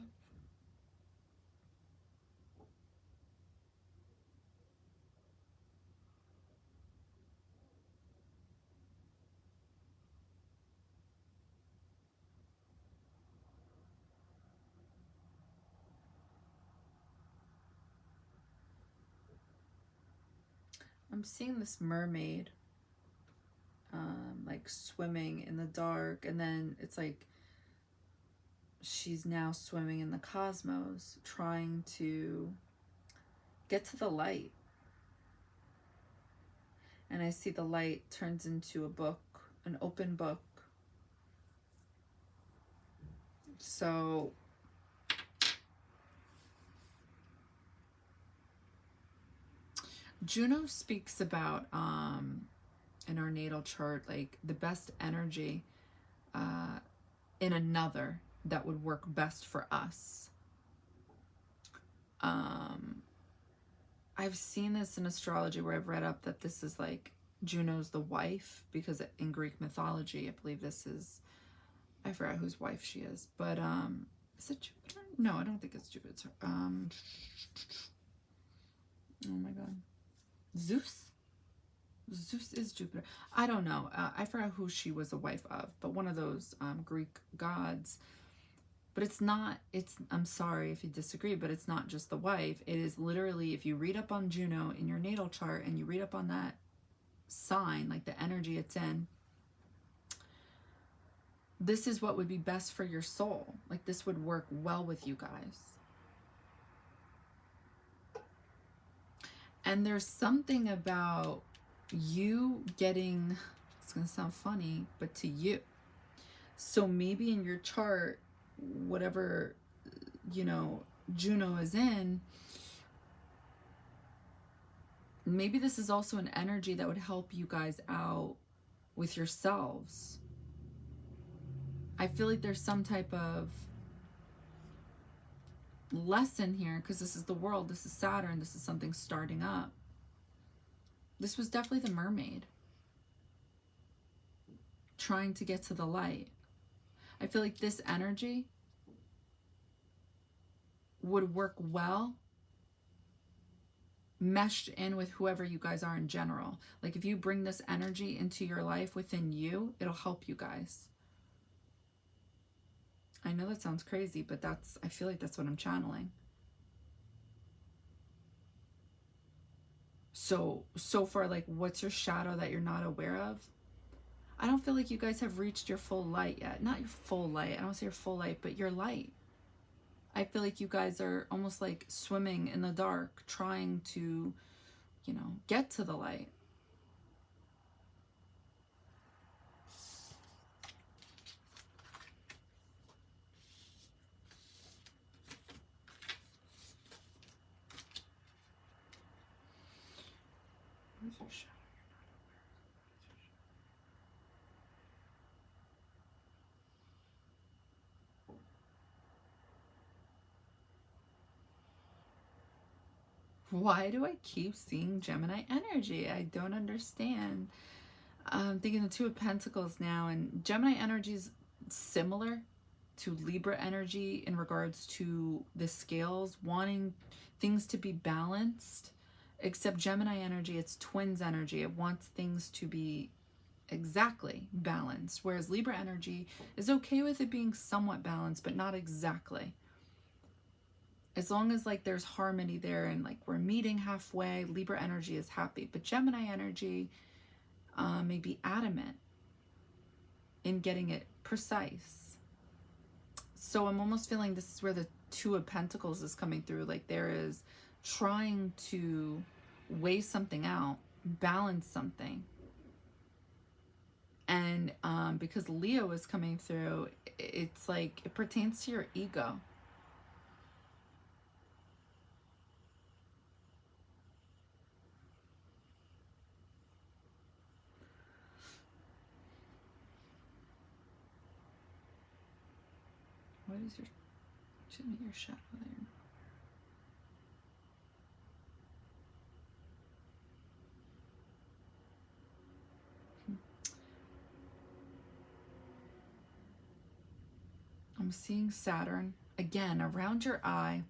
I'm seeing this mermaid, like swimming in the dark, and then it's like she's now swimming in the cosmos, trying to get to the light. And I see the light turns into a book, an open book. So Juno speaks about in our natal chart, like the best energy in another that would work best for us. I've seen this in astrology where I've read up that this is like Juno's the wife, because in Greek mythology, I believe this is, I forgot whose wife she is, but is it Jupiter? No, I don't think it's Jupiter. Oh my god, Zeus is Jupiter. I don't know. I forgot who she was the wife of, but one of those Greek gods. But it's not, I'm sorry if you disagree, but it's not just the wife. It is literally, if you read up on Juno in your natal chart and you read up on that sign, like the energy it's in, this is what would be best for your soul. Like, this would work well with you guys. And there's something about you getting, it's going to sound funny, but to you. So maybe in your chart, whatever, you know, Juno is in, maybe this is also an energy that would help you guys out with yourselves. I feel like there's some type of lesson here, because this is the world, this is Saturn, this is something starting up. This was definitely the mermaid trying to get to the light. I feel like this energy would work well meshed in with whoever you guys are in general. Like, if you bring this energy into your life within you, it'll help you guys. I know that sounds crazy, but I feel like that's what I'm channeling. So far, like, what's your shadow that you're not aware of? I don't feel like you guys have reached your full light yet. Not your full light. I don't say your full light, but your light. I feel like you guys are almost like swimming in the dark, trying to, you know, get to the light. Where's your shadow? Why do I keep seeing Gemini energy? I don't understand. I'm thinking the Two of Pentacles now, and Gemini energy is similar to Libra energy in regards to the scales, wanting things to be balanced, except Gemini energy, it's twins energy. It wants things to be exactly balanced, whereas Libra energy is okay with it being somewhat balanced, but not exactly. As long as like there's harmony there and like we're meeting halfway, Libra energy is happy. But Gemini energy may be adamant in getting it precise. So I'm almost feeling this is where the Two of Pentacles is coming through. Like there is trying to weigh something out, balance something. And because Leo is coming through, it's like it pertains to your ego. What is your, shouldn't your shadow there? I'm seeing Saturn again around your eye.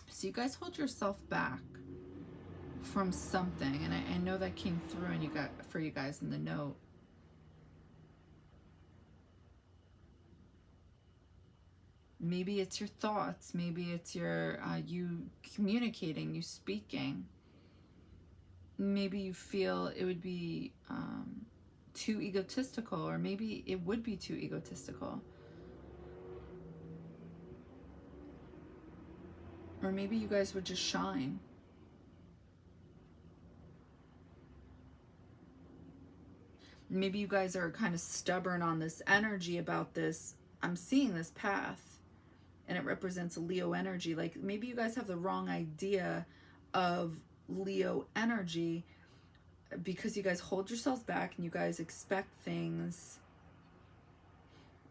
So you guys hold yourself back from something, and I know that came through and you got for you guys in the note. Maybe it's your thoughts, maybe it's your you communicating, you speaking. Maybe you feel it would be too egotistical, or maybe it would be too egotistical. Or maybe you guys would just shine. Maybe you guys are kind of stubborn on this energy about this. I'm seeing this path and it represents a Leo energy. Like maybe you guys have the wrong idea of Leo energy because you guys hold yourselves back and you guys expect things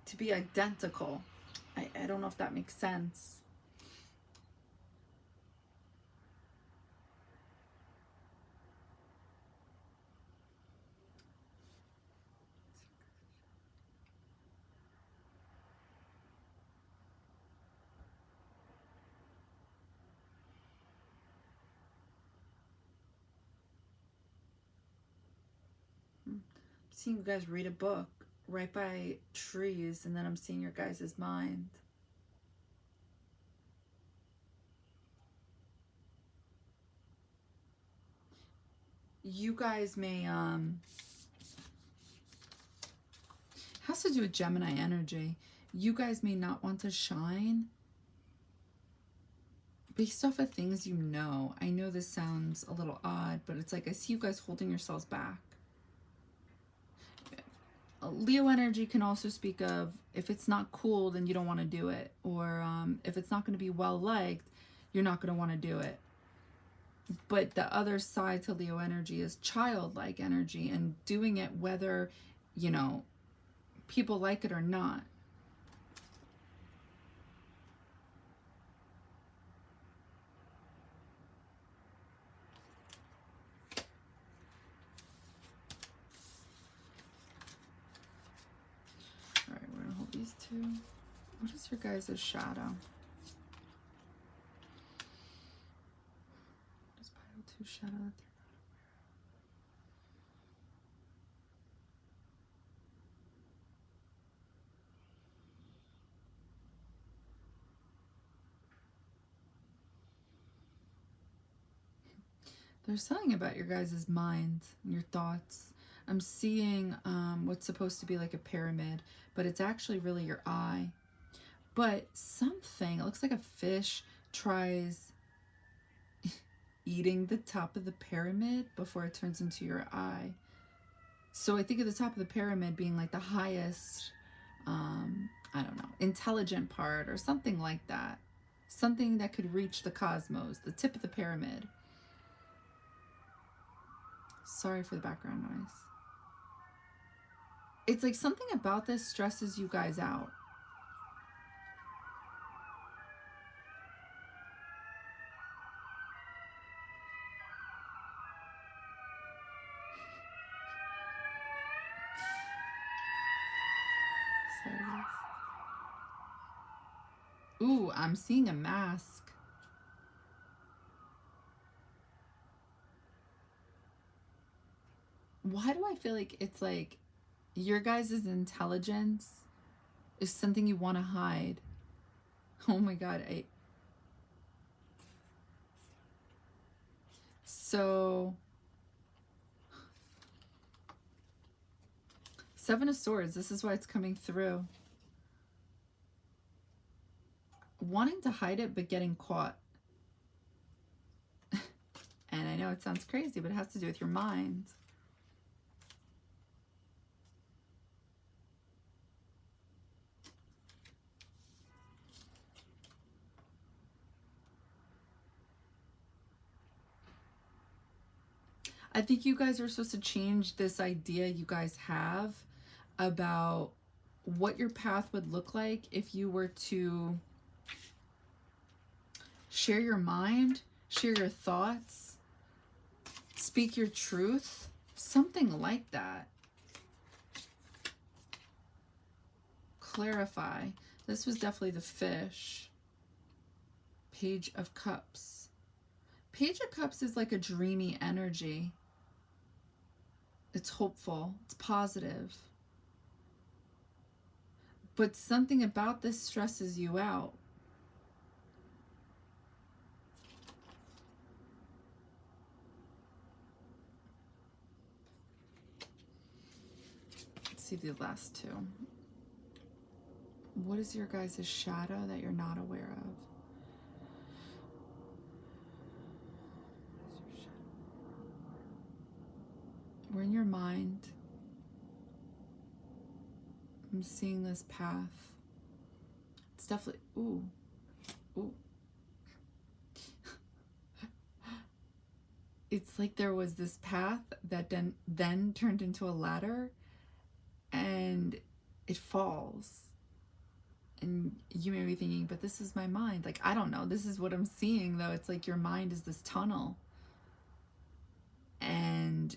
to be identical. I don't know if that makes sense. I'm seeing you guys read a book right by trees, and then I'm seeing your guys' mind. You guys may has to do with Gemini energy. You guys may not want to shine based off of things you know. I know this sounds a little odd, but it's like I see you guys holding yourselves back. Leo energy can also speak of if it's not cool, then you don't want to do it. Or if it's not going to be well liked, you're not going to want to do it. But the other side to Leo energy is childlike energy and doing it whether, you know, people like it or not. All right, we're going to hold these two. What is your guys' shadow? What is pile 2 shadow that they're not aware of? There's something about your guys' mind and your thoughts. I'm seeing what's supposed to be like a pyramid, but it's actually really your eye. But something, it looks like a fish tries eating the top of the pyramid before it turns into your eye. So I think of the top of the pyramid being like the highest, I don't know, intelligent part or something like that. Something that could reach the cosmos, the tip of the pyramid. Sorry for the background noise. It's like something about this stresses you guys out. Ooh, I'm seeing a mask. Why do I feel like it's like your guys' intelligence is something you want to hide? Oh my God. So, Seven of Swords, this is why it's coming through. Wanting to hide it, but getting caught. And I know it sounds crazy, but it has to do with your mind. I think you guys are supposed to change this idea you guys have about what your path would look like if you were to share your mind, share your thoughts, speak your truth, something like that. Clarify. This was definitely the Fish. Page of Cups. Page of Cups is like a dreamy energy. It's hopeful. It's positive. But something about this stresses you out. Let's see the last two. What is your guys' shadow that you're not aware of? We're in your mind. I'm seeing this path. It's definitely, ooh. It's like there was this path that then turned into a ladder and it falls. And you may be thinking, but this is my mind. Like, I don't know. This is what I'm seeing, though. It's like your mind is this tunnel. And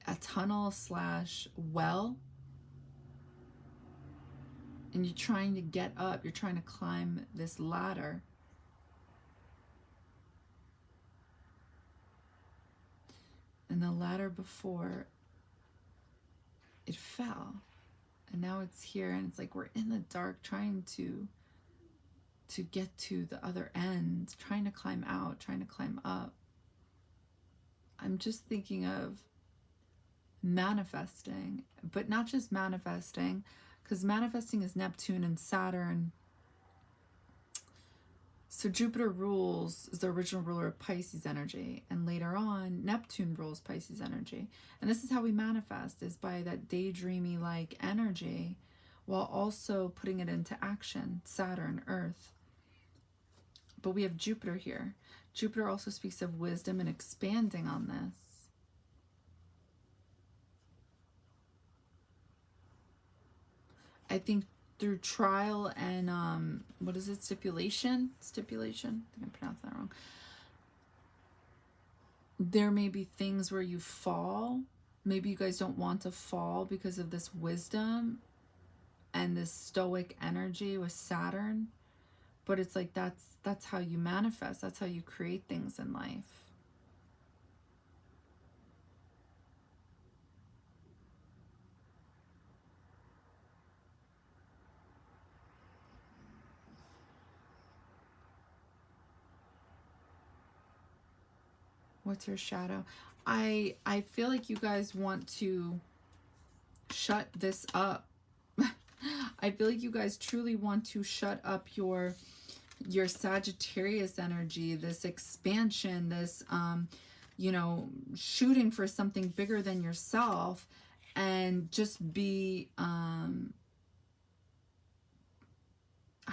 a tunnel slash well. And you're trying to get up. You're trying to climb this ladder. And the ladder before, it fell. And now it's here, and it's like we're in the dark trying to get to the other end, trying to climb out, trying to climb up. I'm just thinking of manifesting, but not just manifesting, because manifesting is Neptune and Saturn. So Jupiter rules, is the original ruler of Pisces energy, and later on Neptune rules Pisces energy. And this is how we manifest, is by that daydreamy like energy while also putting it into action. Saturn, Earth. But we have Jupiter here. Jupiter also speaks of wisdom and expanding on this. I think through trial and what is it, stipulation, I think I pronounced that wrong. There may be things where you fall. Maybe you guys don't want to fall because of this wisdom and this stoic energy with Saturn, but it's like that's how you manifest. That's how you create things in life. What's your shadow? I feel like you guys want to shut this up. I feel like you guys truly want to shut up your Sagittarius energy, this expansion, this you know, shooting for something bigger than yourself, and just be I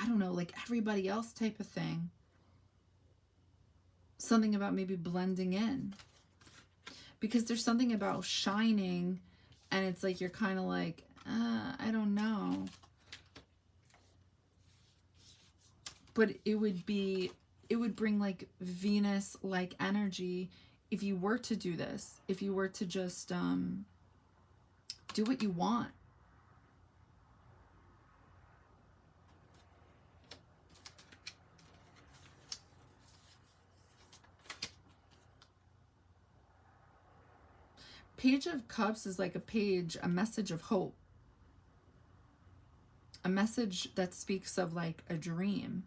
don't know, like everybody else type of thing. Something about maybe blending in, because there's something about shining, and it's like you're kind of like, I don't know. But it would bring like Venus like energy if you were to do this, if you were to just do what you want. Page of Cups is like a message of hope. A message that speaks of like a dream.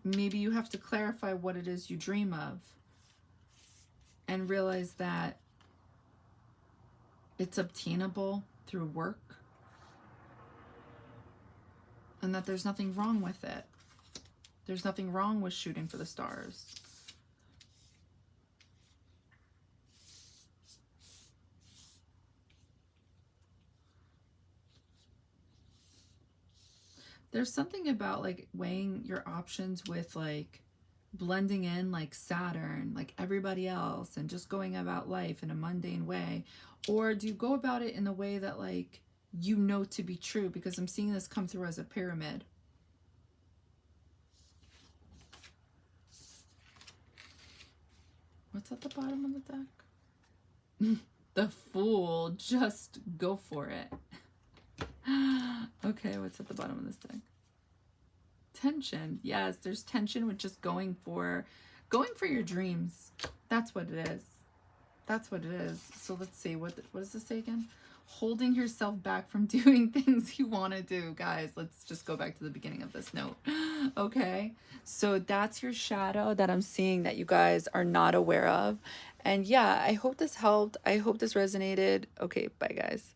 Maybe you have to clarify what it is you dream of and realize that it's obtainable through work and that there's nothing wrong with it. There's nothing wrong with shooting for the stars. There's something about like weighing your options with like blending in like Saturn, like everybody else, and just going about life in a mundane way? Or do you go about it in a way that like you know to be true? Because I'm seeing this come through as a pyramid. What's at the bottom of the deck? The Fool. Just go for it. Okay, what's at the bottom of this deck? Tension. Yes, there's tension with just going for your dreams. That's what it is. That's what it is. So let's see, what does this say again? Holding yourself back from doing things you want to do. Guys, let's just go back to the beginning of this note. Okay, so that's your shadow that I'm seeing that you guys are not aware of. And yeah, I hope this helped. I hope this resonated. Okay, bye guys.